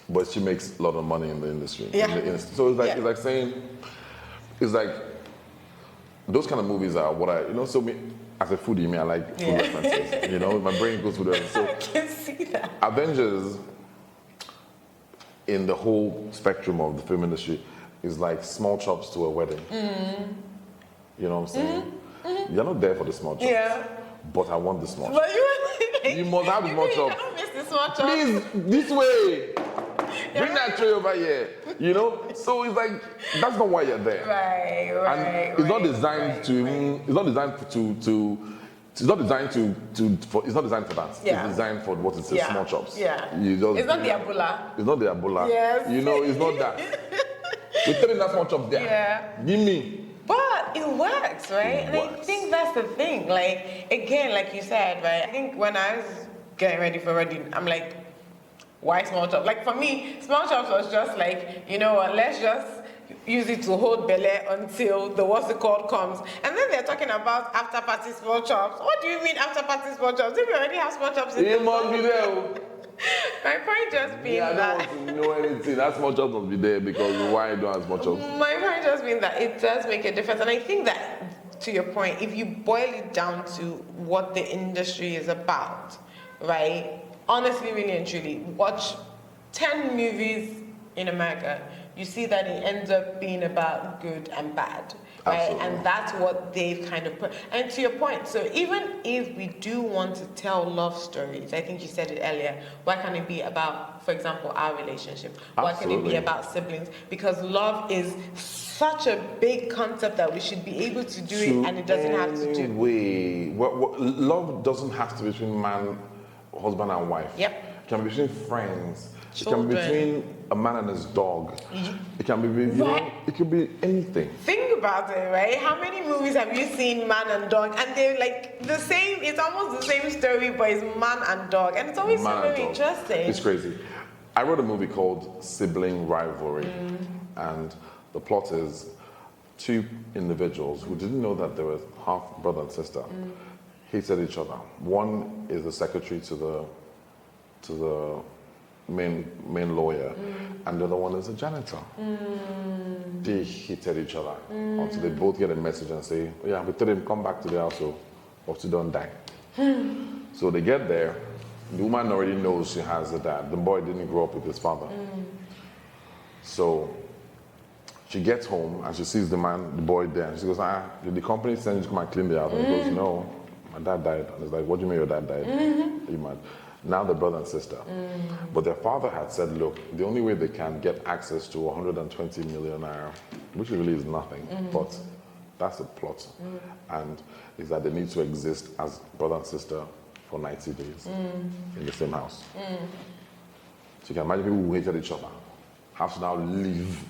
But she makes a lot of money in the industry. Yeah. So it's like saying, it's like, those kind of movies are what so me, as a foodie, I like food references. My brain goes to the so I can see that. Avengers, in the whole spectrum of the film industry, is like small chops to a wedding. You know what I'm saying? You're not there for the small chops. Yeah. But I want the small chops. But you must have the small chops. You don't miss the small chops. Please, this way. Bring that tray over here. So it's like that's not why you're there. Right. And it's not designed to. It's not designed to. It's not designed it's not designed for that. Yeah. It's designed for what it says, small chops. Yeah. It's not the Ebola. It's not the Ebola. Yes. It's not that. You're telling that small chop there. Yeah. Give me. But it works, right? And I think that's the thing. Like, again, like you said, right? I think when I was getting ready for wedding, I'm like, why small chops? Like, for me, small chops was just like, let's just use it to hold belly until the what's it called comes. And then they're talking about after party small chops. What do you mean after party small chops? If we already have small chops in it must be there. My point just being I don't want to know anything. That small chops must be there because why don't have small chops? My point just being that it does make a difference. And I think that, to your point, if you boil it down to what the industry is about, right? Honestly, really and truly, watch 10 movies in America, you see that it ends up being about good and bad, right? Absolutely. And that's what they've kind of put. And to your point, so even if we do want to tell love stories, I think you said it earlier, why can't it be about, for example, our relationship? Why can't it be about siblings? Because love is such a big concept that we should be able to do it, and it doesn't have to do. Love doesn't have to be between husband and wife. Yep. It can be between friends. Children. It can be between a man and his dog. It can be, it could be anything. Think about it, right? How many movies have you seen, man and dog? And they're like the same, it's almost the same story, but it's man and dog. And it's always so very interesting. It's crazy. I wrote a movie called Sibling Rivalry. And the plot is two individuals who didn't know that they were half brother and sister. Hated each other. One is the secretary to the main lawyer, and the other one is a janitor. They hated each other until they both get a message and say, "Oh, yeah, we told him come back to the house, or she don't die." So they get there. The woman already knows she has a dad. The boy didn't grow up with his father. So she gets home and she sees the boy there, and she goes, "Did the company send you to come and clean the house?" And he goes, "No, my dad died." And it's like, "What do you mean your dad died?" Are you mad? Now they're brother and sister. But their father had said, look, the only way they can get access to 120 million naira, which really is nothing, but that's the plot, and is that they need to exist as brother and sister for 90 days in the same house. So you can imagine people who hated each other have to now live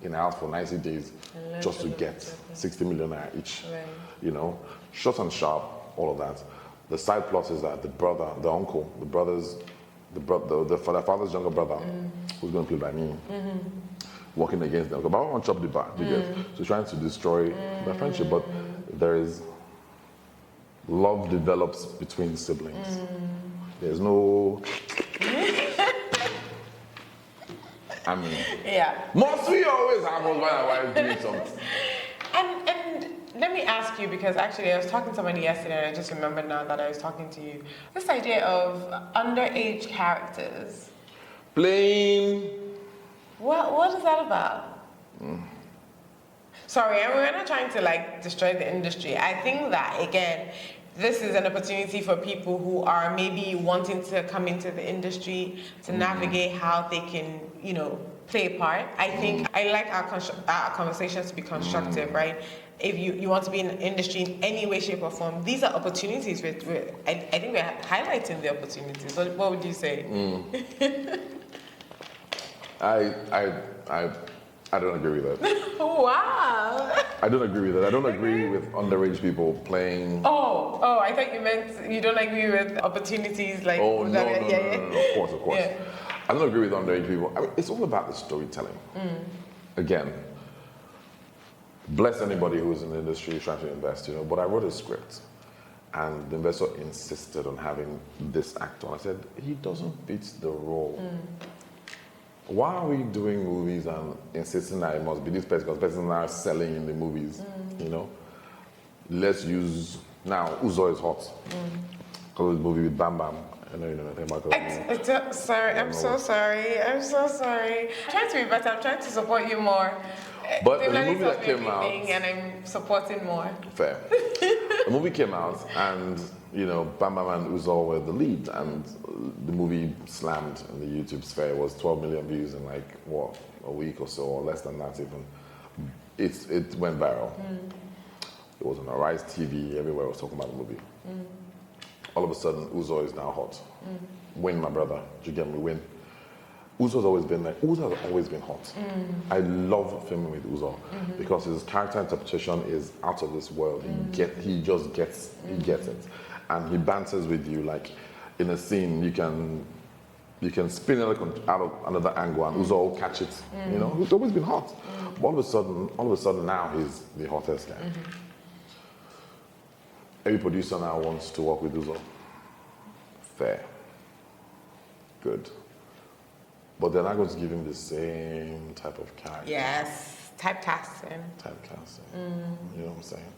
in a house for 90 days just to get 60 million naira each. Right. Short and sharp, all of that. The side plot is that the brother, the uncle, the father's younger brother, who's going to play by me, working against them. But I want to chop the bar, so trying to destroy their friendship. But love develops between siblings. There's no. Must we always have husband and wife doing something? And Let me ask you, because actually I was talking to somebody yesterday and I just remembered now that I was talking to you. This idea of underage characters. Playing. What is that about? Sorry, and we're not trying to like destroy the industry. I think that again, this is an opportunity for people who are maybe wanting to come into the industry to navigate how they can, play a part. I think I like our conversations to be constructive, right? If you want to be in the industry in any way, shape, or form, these are opportunities. I think we're highlighting the opportunities. What would you say? I don't agree with that. Wow. I don't agree with that. I don't agree with underage people playing. Oh, I thought you meant you don't agree with opportunities like. Oh, no, yeah. of course. Yeah. I don't agree with underage people. I mean, it's all about the storytelling. Again, bless anybody who's in the industry trying to invest, but I wrote a script and the investor insisted on having this actor. I said, he doesn't fit the role. Why are we doing movies and insisting that it must be this person because person now selling in the movies, Let's use, now Uzo is hot. Because the movie with Bam Bam. I know you know nothing about it. Sorry, I'm so sorry. I'm trying to be better. I'm trying to support you more. But the movie that came out, and I'm supporting more. Fair. The movie came out, and Bam Bam and Uzo were the lead, and the movie slammed in the YouTube sphere. It was 12 million views in a week or so, or less than that even. It went viral. It was on Arise TV. Everywhere was talking about the movie. All of a sudden, Uzo is now hot. Win, my brother. Do you get me? Win. Uzo's always been hot. I love filming with Uzo because his character interpretation is out of this world. He just gets it, and he banters with you like in a scene. You can spin it out of another angle, and Uzo will catch it. He's always been hot. But all of a sudden now he's the hottest guy. Every producer now wants to work with Uzo. Fair. Good. But they're not going to give him the same type of character. Yes, typecasting. You know what I'm saying?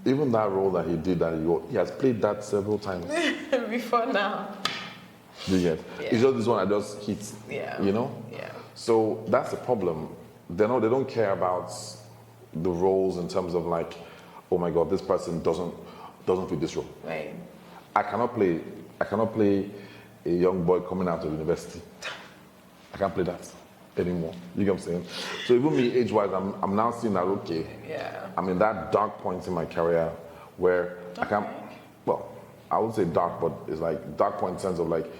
Even that role that he did, he has played that several times. Before now. You get? Yeah. It's just this one that just hits. Yeah. Yeah. So that's the problem. They don't care about the roles in terms of like, oh my God, this person doesn't fit this role. Right. I cannot play a young boy coming out of university. I can't play that anymore. You get what I'm saying? So even me, age-wise, I'm now seeing that, okay, I'm in that dark point in my career where I can't, well, I would say dark, but it's like dark point in the sense of like,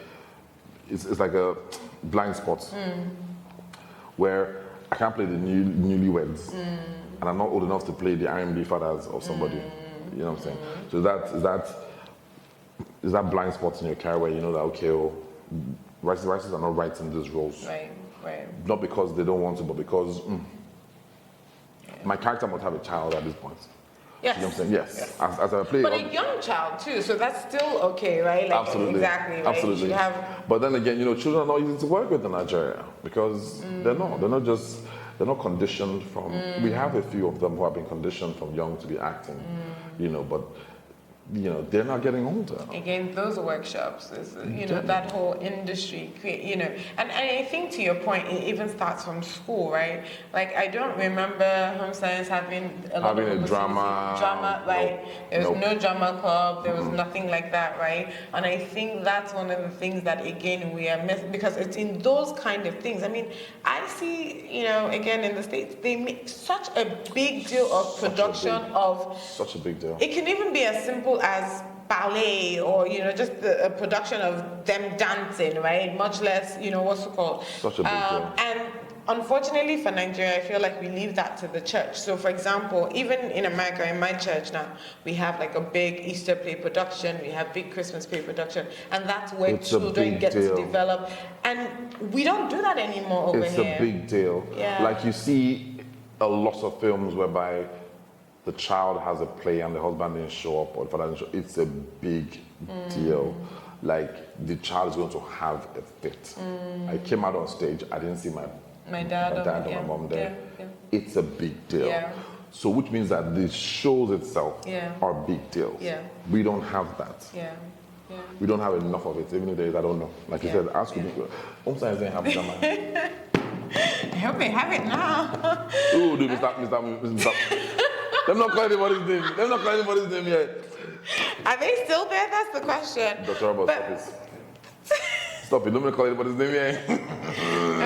it's like a blind spot where I can't play the newlyweds and I'm not old enough to play the R&B fathers of somebody. You know what I'm saying? So is that blind spot in your career where you know that, okay, writers are not writing these roles. Right. Not because they don't want to, but because my character must have a child at this point. Yes. You know what I'm saying? Yes. As I play. But a young child too, so that's still okay, right? Like, absolutely. Exactly. Right? Absolutely. But then again, children are not easy to work with in Nigeria because they're not conditioned from. We have a few of them who have been conditioned from young to be acting, but. They're not getting older. Again, those workshops, that whole industry, and I think to your point, it even starts from school, right? Like, I don't remember home science having a drama, right? There was no drama club, there was nothing like that, right? And I think that's one of the things that, again, we are missing, because it's in those kind of things. I mean, I see, again, in the States, they make such a big deal of production such a big deal. It can even be as simple as ballet or just a production of them dancing, right? Much less what's it called, such a big deal. And unfortunately for Nigeria, I feel like we leave that to the church. So for example, even in America, in my church now, we have like a big Easter play production, we have big Christmas play production, and that's where children get to develop, and we don't do that anymore over here. It's a big deal. Like, you see a lot of films whereby the child has a play and the husband didn't show up or the father didn't show up. It's a big deal. Like, the child is going to have a fit. I came out on stage, I didn't see my dad or my mom there. It's a big deal. So which means that the shows itself are big deals. We don't have that. We don't have enough of it, even if there is, I don't know. Like you said, ask me. Home science didn't have drama. I hope they have it now. Oh, dude, Mr. Them not calling anybody's name. Them not calling anybody's name yet. Are they still there? That's the question. Dr. Robert, stop it. Stop it. Don't call anybody's name yet.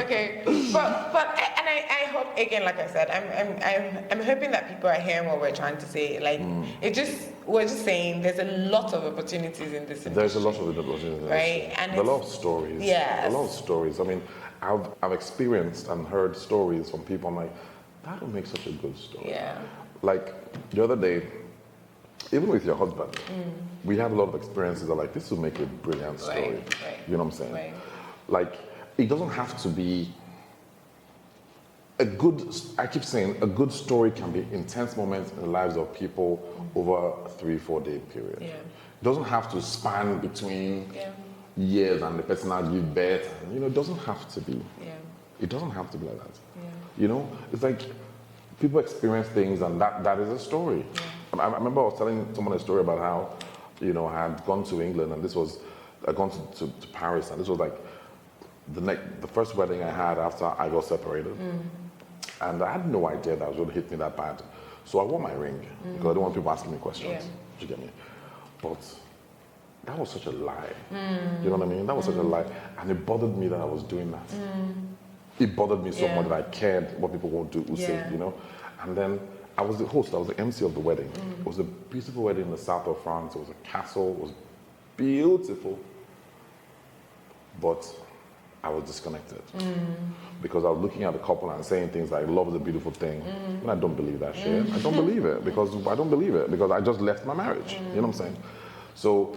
Okay, and I hope, again, like I said, I'm hoping that people are hearing what we're trying to say. Like we're just saying there's a lot of opportunities in this industry. There's a lot of opportunities, right? And a lot of stories. Yes. A lot of stories. I mean, I've experienced and heard stories from people. I'm like, that would make such a good story. Yeah. Like the other day, even with your husband, we had a lot of experiences that like, this will make a brilliant story. Right. You know what I'm saying? Right. Like, it doesn't have to be a good, I keep saying, a good story can be intense moments in the lives of people over a 3-4 day period. Yeah. It doesn't have to span between years and the person now give birth. You know, it doesn't have to be. Yeah. It doesn't have to be like that. Yeah. You know, it's like people experience things and that is a story. Yeah. I remember I was telling someone a story about how, you know, I had gone to England and I'd gone to Paris and this was like the first wedding I had after I got separated. And I had no idea that it was going to hit me that bad. So I wore my ring because I don't want people asking me questions. Yeah. You get me? But that was such a lie. You know what I mean? That was such a lie. And it bothered me that I was doing that. It bothered me so much that I cared what people would say, you know? And then I was the host, I was the MC of the wedding. It was a beautiful wedding in the south of France. It was a castle, it was beautiful. But I was disconnected because I was looking at the couple and saying things like love is a beautiful thing. And I don't believe that shit. I don't believe it because I just left my marriage. You know what I'm saying? So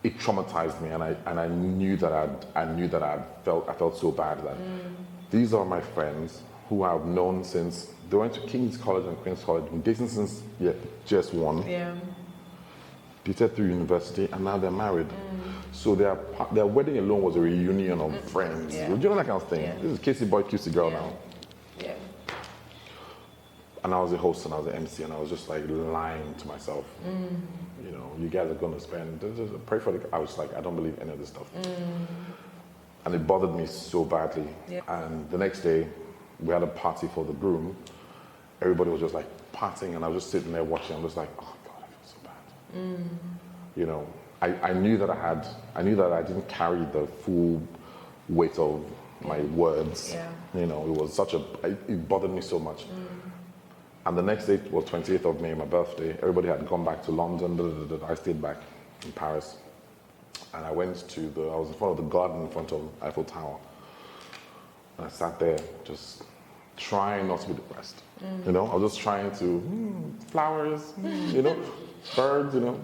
it traumatized me, and I knew that I felt so bad that these are my friends who I've known since they went to King's College and Queen's College, been dating since just one. Yeah. Dated through university, and now they're married. So their wedding alone was a reunion of friends. Yeah. You know that kind of thing. Yeah. This is Casey boy, Casey girl now. Yeah. And I was a host and I was the MC, and I was just like lying to myself. You know, you guys are going to spend, pray for the, I was like, I don't believe any of this stuff. And it bothered me so badly. Yeah. And the next day, we had a party for the groom. Everybody was just like partying, and I was just sitting there watching. I'm just like, oh God, I feel so bad. You know, I knew that I didn't carry the full weight of my words. Yeah. You know, it was it bothered me so much. And the next day was 28th of May, my birthday. Everybody had gone back to London. I stayed back in Paris. And I went I was in front of the garden in front of Eiffel Tower. And I sat there just trying not to be depressed. You know, I was just trying to, flowers, you know, birds, you know.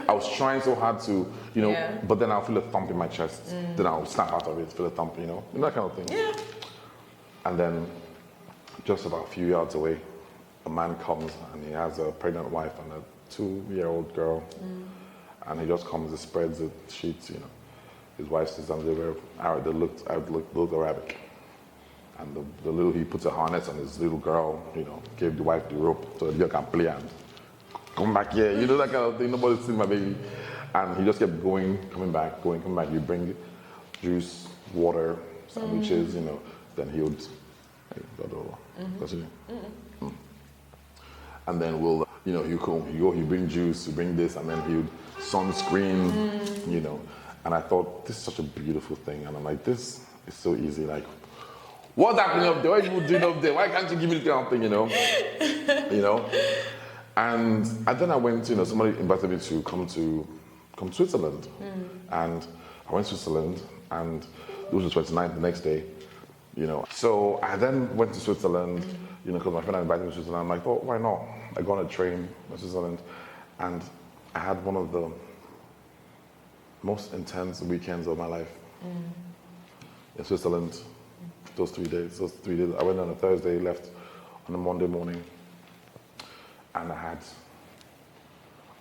I was trying so hard to, you know, but then I'll feel a thump in my chest. Then I'll snap out of it, feel a thump, you know that kind of thing. Yeah. And then just about a few yards away, a man comes and he has a pregnant wife and a 2-year-old girl. And he just comes and spreads the sheets, you know. His wife says, and they looked Arabic. And he puts a harness on his little girl, you know, gave the wife the rope so the girl can play and come back here, you know, that kind of thing. Nobody's seen my baby. And he just kept going, coming back. You bring juice, water, sandwiches, you know. Then he would, hey, got over. Continue. And then you bring juice, you bring this, and then he would sunscreen, you know. And I thought, this is such a beautiful thing. And I'm like, this is so easy. Like, what's happening up there? What are you doing up there? Why can't you give me this kind of thing, you know? You know? And then I went, you know, somebody invited me to come to Switzerland. And I went to Switzerland, and it was the 29th, the next day, you know. So I then went to Switzerland, you know, because my friend had invited me to Switzerland. I'm like, oh, why not? I got on a train to Switzerland, and I had one of the most intense weekends of my life in Switzerland. Those 3 days. I went on a Thursday, left on a Monday morning, and I had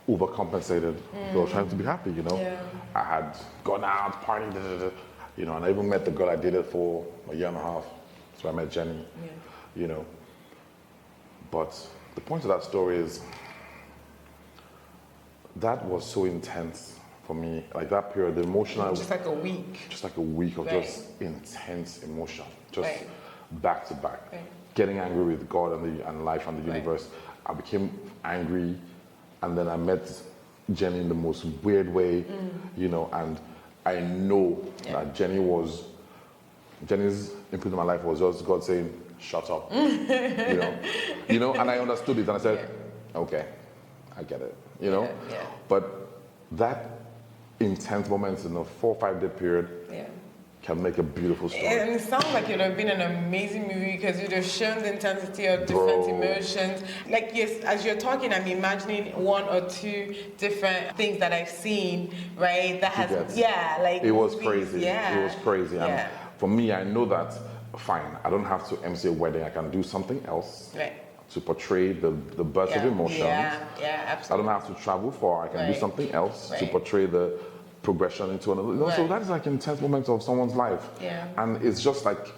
overcompensated. So I was trying to be happy, you know. Yeah. I had gone out, partying, you know, and I even met the girl I dated for a year and a half. So I met Jenny, you know. But the point of that story is that was so intense for me. Like that period, the emotional. Just like a week. Just like a week of Right. just intense emotion, just Right. back to back. Right. Getting angry with God and life and the Right. universe. I became angry, and then I met Jenny in the most weird way, you know, and I know that Jenny's input in my life was just God saying, "Shut up," you know, and I understood it, and I said, "Okay, I get it," you know. Yeah. But that intense moments in a 4 or 5 day period can make a beautiful story. And it sounds like it would have been an amazing movie because you'd have shown the intensity of different emotions. Like, yes, as you're talking, I'm imagining 1 or 2 different things that I've seen, right? That has, like it was movies, crazy. It was crazy. And for me, I know that, fine, I don't have to MC a wedding. I can do something else. Right. To portray the burst of emotions. Yeah, absolutely. I don't have to travel far. I can do something else to portray the progression into another. You know, so that's like intense moments of someone's life. Yeah. And it's just like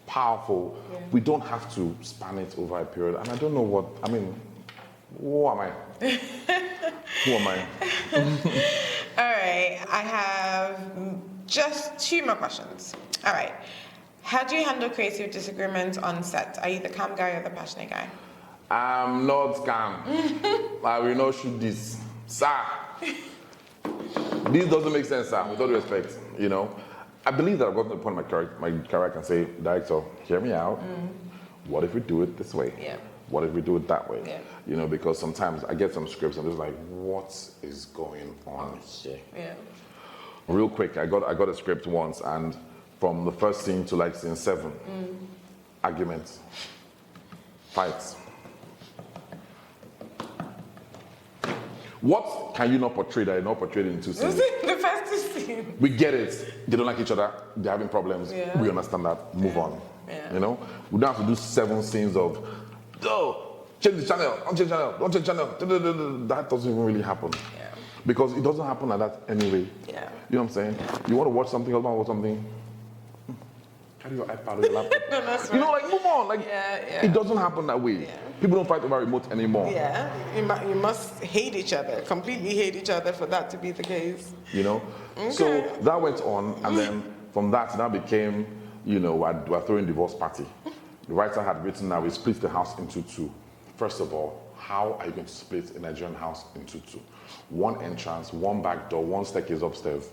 powerful. Yeah. We don't have to span it over a period. And I don't know what, I mean, who am I? Who am I? All right, I have just 2 more questions. All right. How do you handle creative disagreements on set? Are you the calm guy or the passionate guy? I'm not calm. I will not shoot this. Sir. This doesn't make sense, sir, with all due respect, you know. I believe that I've gotten to the point in my career I can say, director, hear me out. What if we do it this way? Yeah. What if we do it that way? Yeah. You know, because sometimes I get some scripts and I'm just like, what is going on here? Yeah. Real quick, I got a script once, and from the first scene to like scene 7, arguments, fights. What can you not portray that you're not portrayed in 2 scenes? The first 2 scenes. We get it. They don't like each other. They're having problems. Yeah. We understand that. Move on. Yeah. You know? We don't have to do 7 scenes of, change the channel, don't change channel, don't change channel. That doesn't even really happen. Yeah. Because it doesn't happen like that anyway. Yeah. You know what I'm saying? You want to watch something, husband watch something, carry your iPad or your laptop. No, that's right. You know, like, move on. Like, it doesn't happen that way. Yeah. People don't fight over remote anymore. Yeah, you must hate each other, completely hate each other for that to be the case. You know? Okay. So that went on, and then from that became, you know, we're throwing divorce party. The writer had written now, we split the house into 2. First of all, how are you going to split a Nigerian house into 2? 1 entrance, 1 back door, 1 staircase upstairs,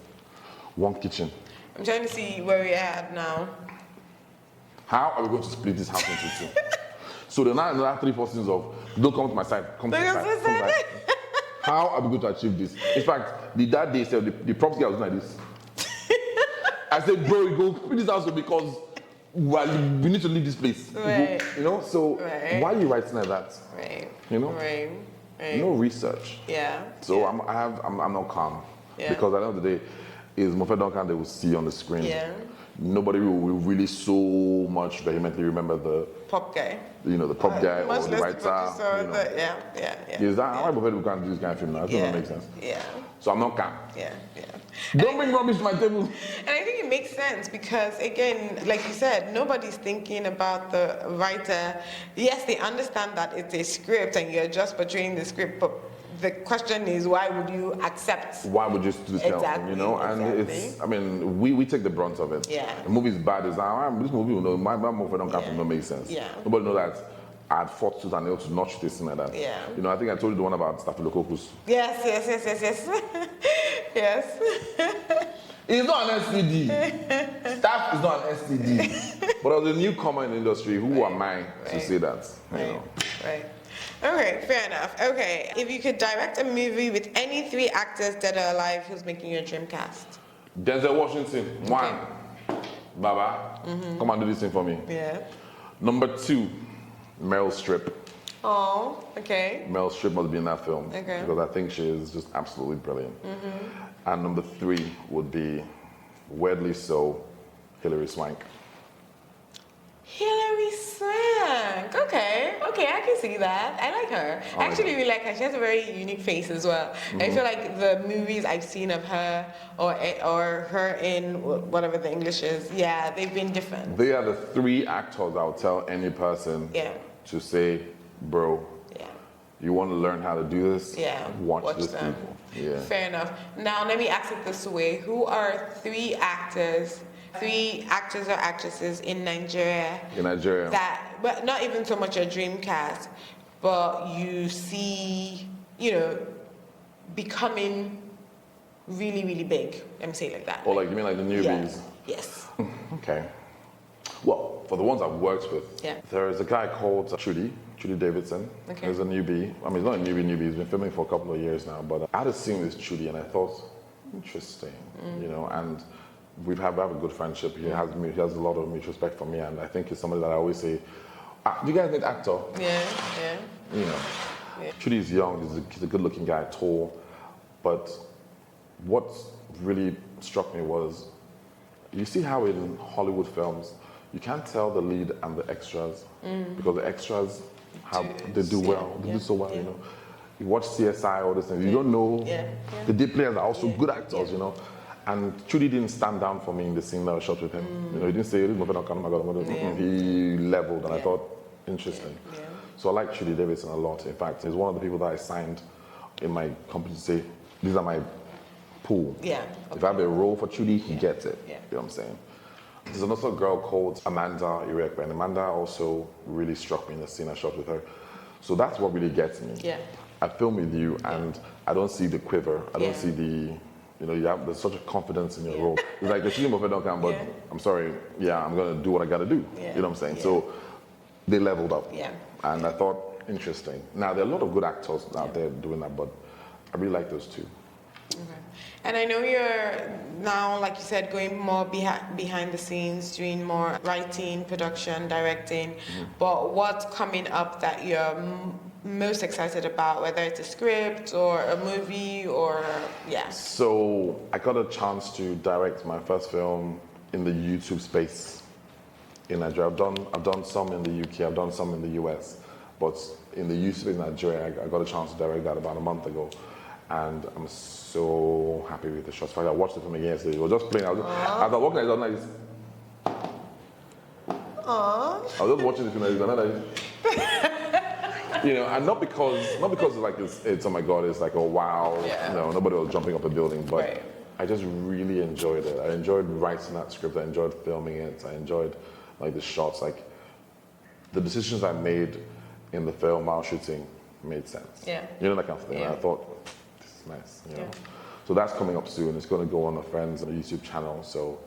1 kitchen. I'm trying to see where we're at now. How are we going to split this house into 2? So there are now another 3, 4 scenes of, don't come to my side, come to my side, come to my side. How are we going to achieve this? In fact, that day, the property guy was like this. I said, bro, we go split this house because we need to leave this place. Right. You know, so why are you writing like that? Right. You know? Right. No research. Yeah. So I'm not calm. Yeah. Because at the end of the day, is Mofe Duncan they will see on the screen. Yeah. Nobody will really so much vehemently remember the Pop guy. You know, the prop guy or Much the less writer. producer, You know. yeah. Is that how Mofe Duncan do this kind of film now? That doesn't make sense. Yeah. So I'm not calm. Yeah. Don't bring rubbish to my table. And I think it makes sense because, again, like you said, nobody's thinking about the writer. Yes, they understand that it's a script and you're just portraying the script, but the question is, why would you accept? Why would you do this kind of thing, you know? And it's, I mean, we take the brunt of it. Yeah. The movie's bad. It's like, this movie, my Mofe Duncan film don't make sense. Yeah. Nobody know that I had fought tooth and nail to notch this thing like that. Yeah. You know, I think I told you the one about Staphylococcus. Yes. Yes. It's not an STD. Staff is not an STD. But as a newcomer in the industry, who am I to say that? You know? Right. Okay, fair enough. Okay, if you could direct a movie with any 3 actors dead or alive, who's making your dream cast? Denzel Washington, 1. Baba, come and do this thing for me. Yeah. Number 2, Meryl Streep. Oh, okay. Meryl Streep must be in that film. Okay. Because I think she is just absolutely brilliant. And number 3 would be, weirdly so, Hilary Swank. Hilary Swank. Okay, I can see that. I like her. I actually really like her. She has a very unique face as well. I feel like the movies I've seen of her or her in whatever the English is, they've been different. They are the 3 actors I'll tell any person to say, bro, you want to learn how to do this, watch these them. people. Yeah. Fair enough. Now let me ask it this way: who are three actors or actresses in Nigeria? That, but not even so much a dream cast, but you see, becoming really, really big. Let me say it like that. Or like, you mean like the newbies? Yes. Okay. Well, for the ones I've worked with, there is a guy called Trudy Davidson. Okay. He's a newbie. I mean, he's not a newbie. He's been filming for a couple of years now. But I had a scene with Trudy, and I thought, interesting, and we have a good friendship. He has a lot of mutual respect for me, and I think he's somebody that I always say, do you guys need actor? Yeah. Trudy's young. He's a good-looking guy, tall. But what really struck me was, you see how in Hollywood films, you can't tell the lead and the extras because the extras do well. They do so well, You watch CSI, all these things. You don't know the day players are also good actors, And Trudy didn't stand down for me in the scene that I shot with him. He didn't say, Mofe Duncan, he leveled, and I thought, interesting. So I like Trudy Davidson a lot. In fact, he's one of the people that I signed in my company to say, these are my pool. If I have a role for Trudy, he gets it. You know what I'm saying? There's another girl called Amanda Irekwe, and Amanda also really struck me in the scene I shot with her. So that's what really gets me. I film with you, and I don't see the quiver. I don't see the, there's such a confidence in your role. It's like the team of Duncan, but I'm sorry, I'm gonna do what I gotta do. You know what I'm saying? So they leveled up. And I thought, interesting. Now there are a lot of good actors out there doing that, but I really like those two. Okay. And I know you're now, like you said, going more behind the scenes, doing more writing, production, directing. But what's coming up that you're most excited about, whether it's a script or a movie or, So I got a chance to direct my first film in the YouTube space in Nigeria. I've done some in the UK, I've done some in the US. But in the YouTube in Nigeria, I got a chance to direct that about a month ago. And I'm so happy with the shots. I watched the film again yesterday. It was just playing. I was walking, I was like, I was just watching the film. And not because it's oh my God, it's like, oh wow, nobody was jumping up a building, but I just really enjoyed it. I enjoyed writing that script. I enjoyed filming it. I enjoyed like the shots, like the decisions I made in the film while shooting made sense. That kind of thing. And I thought, nice, So that's coming up soon. It's going to go on a friend's YouTube channel. So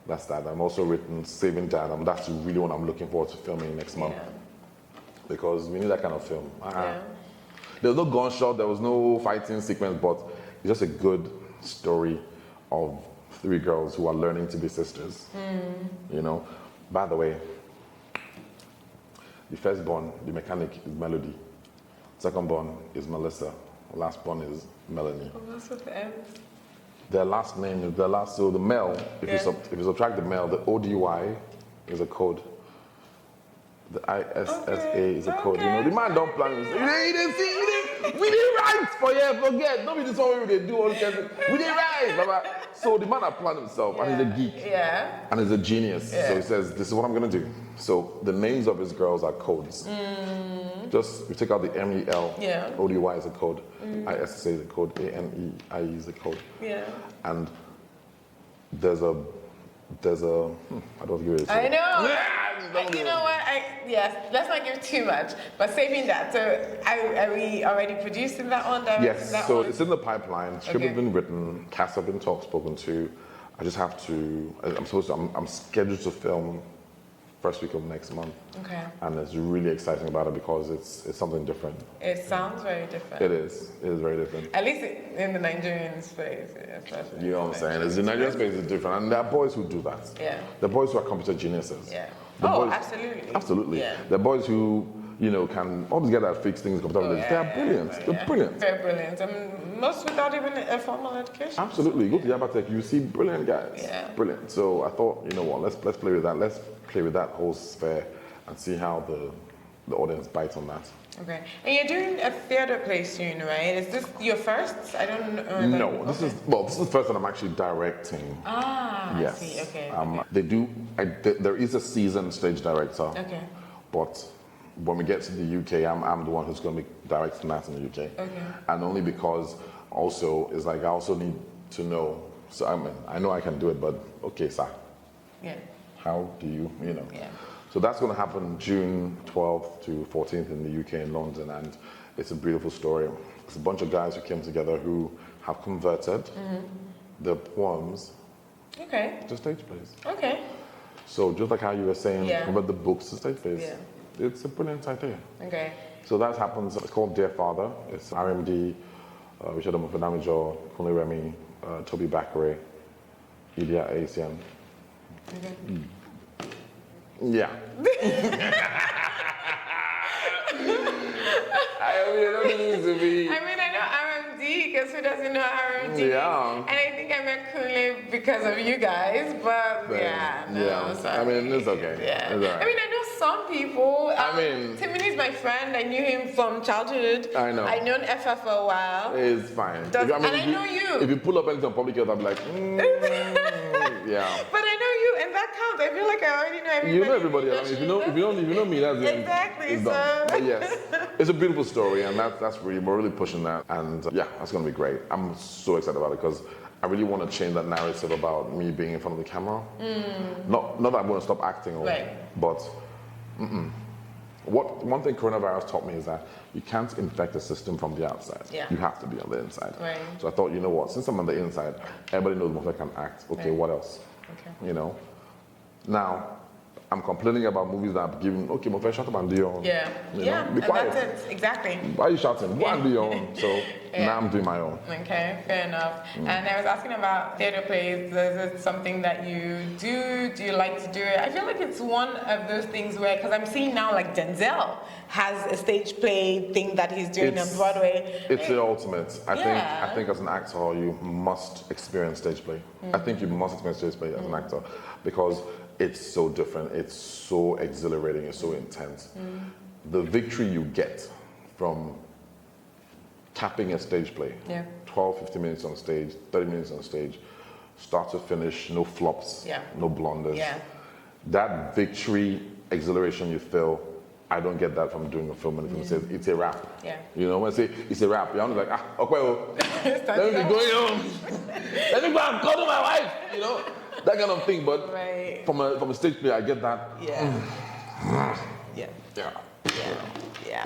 that's that. I'm also written Saving Dad. That's really what I'm looking forward to filming next month. Because we need that kind of film. There was no gunshot, there was no fighting sequence, but it's just a good story of three girls who are learning to be sisters. By the way, the firstborn, the mechanic, is Melody. Second born is Melissa. Last born is Melanie. Oh, that's what the ends. Their last name is their last. So the male, if you subtract the male, the ODY is a code. The ISSA is a code. The man don't plan. We didn't write for you. Forget. Don't be this one we do all this. We didn't write, Baba. So the man had planned himself, and he's a geek. And he's a genius. So he says, "This is what I'm gonna do." So the names of his girls are codes. Just we take out the MEL. ODY is a code. ISSA is a code. ANEIE is a code. And there's a I don't give it. I know. You know what? Let's not give too much. But saving that, so are we already producing that one? Yes. So it's in the pipeline. Script has been written. Cast have been spoken to. I just have to. I'm scheduled to film first week of next month. And it's really exciting about it because it's something different. It sounds very different. It is. It is very different. At least in the Nigerian space. You know what I'm saying? The Nigerian space is different. And there are boys who do that. There are boys who are computer geniuses. Absolutely. Absolutely. There are boys who, can always get that fix things computer. They are brilliant. They're brilliant. Very brilliant. Most without even a formal education. Absolutely. Go to Yabatech, you see brilliant guys. Brilliant. So I thought, you know what, let's play with that. Let's play with that whole sphere and see how the audience bites on that. Okay. And you're doing a theater play soon, right? Is this your first? I don't know. No, this is the first that I'm actually directing. Yes. I see. Okay. There is a seasoned stage director. But when we get to the UK, I'm the one who's going to be directing that in the UK. Okay. And only because also, it's like I also need to know, so I mean, I know I can do it, but okay, sir. Yeah. How do you know? Yeah. So that's going to happen June 12th to 14th in the UK in London, and it's a beautiful story. It's a bunch of guys who came together who have converted their poems to stage plays. Okay. So just like how you were saying, convert the books to stage plays. Yeah. It's a brilliant idea. Okay. So that happens. It's called Dear Father. It's RMD, Richard Mofe Duncan, Kunle Remy, Toby Bakare, Idia Asian. Okay. Yeah. I mean, I don't need to be. I mean, I know RMD, because who doesn't know RMD? Yeah. And I think I met Kunle because of you guys, but sorry. I mean, it's okay. Yeah. It's all right. I mean, I know some people. I mean, Timothy's my friend. I knew him from childhood. I know. I've known FF for a while. It's fine. And I know you. If you pull up anything on public health, I'll be like, yeah. But I know you, and that counts. I feel like I already know everybody. You know everybody. I mean, if you know me, that's it. Exactly. It's done. But yes, it's a beautiful story, and that's really, we're really pushing that, and that's going to be great. I'm so excited about it because I really want to change that narrative about me being in front of the camera. Not that I'm going to stop acting, but one thing coronavirus taught me is that you can't infect the system from the outside. Yeah. You have to be on the inside. Right. So I thought, you know what? Since I'm on the inside, everybody knows Mofe can act. Okay, what else? Okay. You know. Now, I'm complaining about movies that I'm giving. Okay, Mofe, shut up and do your own. Yeah. You know? Be quiet. That's it. Exactly. Why are you shouting? Go and do your own. So now I'm doing my own. Okay, fair enough. And I was asking about theatre plays. Is it something that you do? Do you like to do it? I feel like it's one of those things where, because I'm seeing now like Denzel has a stage play thing that he's doing on Broadway. It's the ultimate. I think as an actor, you must experience stage play. I think you must experience stage play as an actor because it's so different. It's so exhilarating. It's so intense. The victory you get from capping a stage play, 12, 15 minutes on stage, 30 minutes on stage, start to finish, no flops, no blunders. That victory, exhilaration you feel, I don't get that from doing a film. And it says it's a wrap. You know, when I say it's a wrap, I'm like, okay, well, let me be going home. Let me go and call to my wife, you know, that kind of thing. But from a stage play, I get that.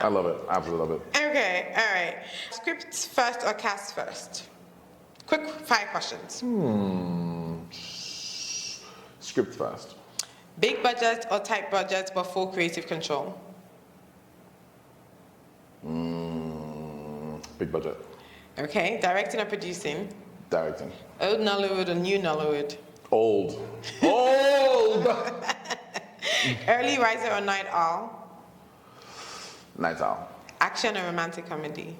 I love it. I absolutely love it. Okay, all right. Script first or cast first? Quick 5 questions. Script first. Big budget or tight budget but full creative control? Big budget. Okay, directing or producing? Directing. Old Nollywood or new Nollywood? Old. Old! Early riser or night owl? Night owl. Action or romantic comedy?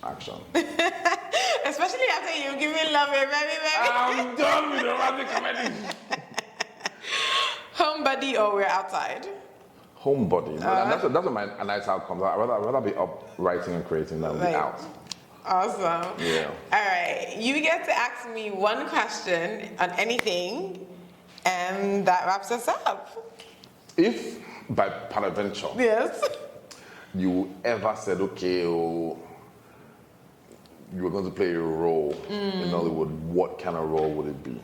Action. Especially after you give me love, baby. I'm done with romantic comedy. Homebody or we're outside? Homebody. That's what a night out comes out. I'd rather be up writing and creating than be out. Awesome. Yeah. All right. You get to ask me one question on anything, and that wraps us up. If by peradventure you ever said, okay, you were going to play a role in Nollywood, what kind of role would it be?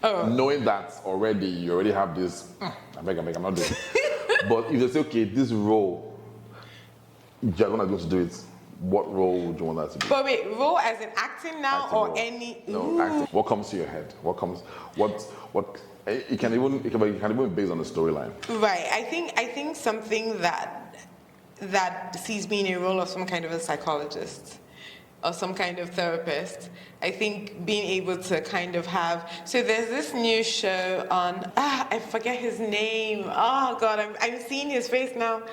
Knowing that you already have this, I'm not doing it. But if they say, okay, this role, you're going to do it, what role would you want that to be? But wait, role as in acting now acting or role. any? No, acting. What comes to your head? It can even be based on the storyline. Right. I think something that sees me in a role of some kind of a psychologist or some kind of therapist. I think being able to kind of have, so there's this new show on, I forget his name. Oh God, I'm seeing his face now.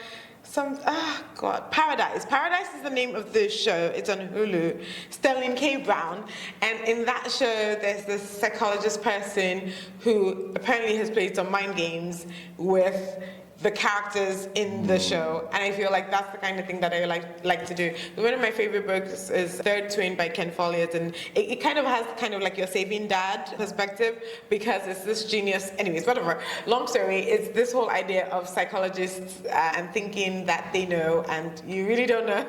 Paradise. Paradise is the name of the show. It's on Hulu. Sterling K. Brown. And in that show, there's this psychologist person who apparently has played some mind games with the characters in the show, and I feel like that's the kind of thing that I like to do. One of my favorite books is Third Twin by Ken Follett, and it kind of has kind of like your saving dad perspective, because it's this genius. Anyways, whatever. Long story, it's this whole idea of psychologists and thinking that they know, and you really don't know,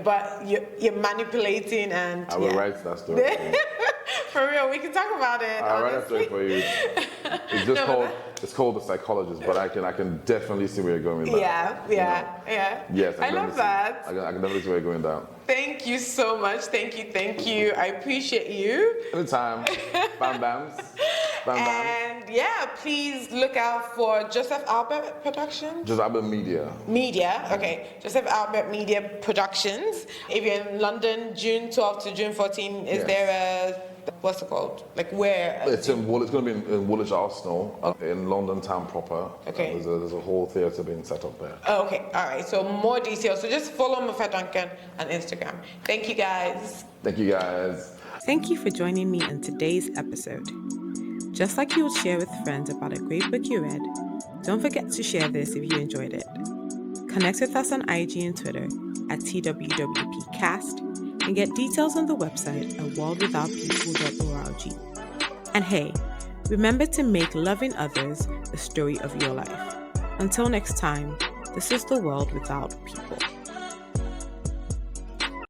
but you're manipulating. And I will write that story. For real, we can talk about it. I'll write a story for you. It's called The Psychologist, but I can definitely see where you're going with that. Yeah. Yes, I love that. I can definitely see where you're going with that. Thank you so much. Thank you. I appreciate you. Anytime. Bam bams. Bam bams. And yeah, please look out for Joseph Albert Productions. Joseph Albert Media. Okay. Joseph Albert Media Productions. If you're in London, June 12th to June 14th, is there a, what's it called? Like where? It's going to be in Woolwich Arsenal, in London town proper. Okay. There's a whole theatre being set up there. Oh, okay. All right. So more details. So just follow Mofe Duncan on Instagram. Thank you, guys. Thank you, guys. Thank you for joining me in today's episode. Just like you would share with friends about a great book you read, don't forget to share this if you enjoyed it. Connect with us on IG and Twitter at twwpcast and get details on the website at worldwithoutpeople.org. And hey, remember to make loving others the story of your life. Until next time, this is The World Without People.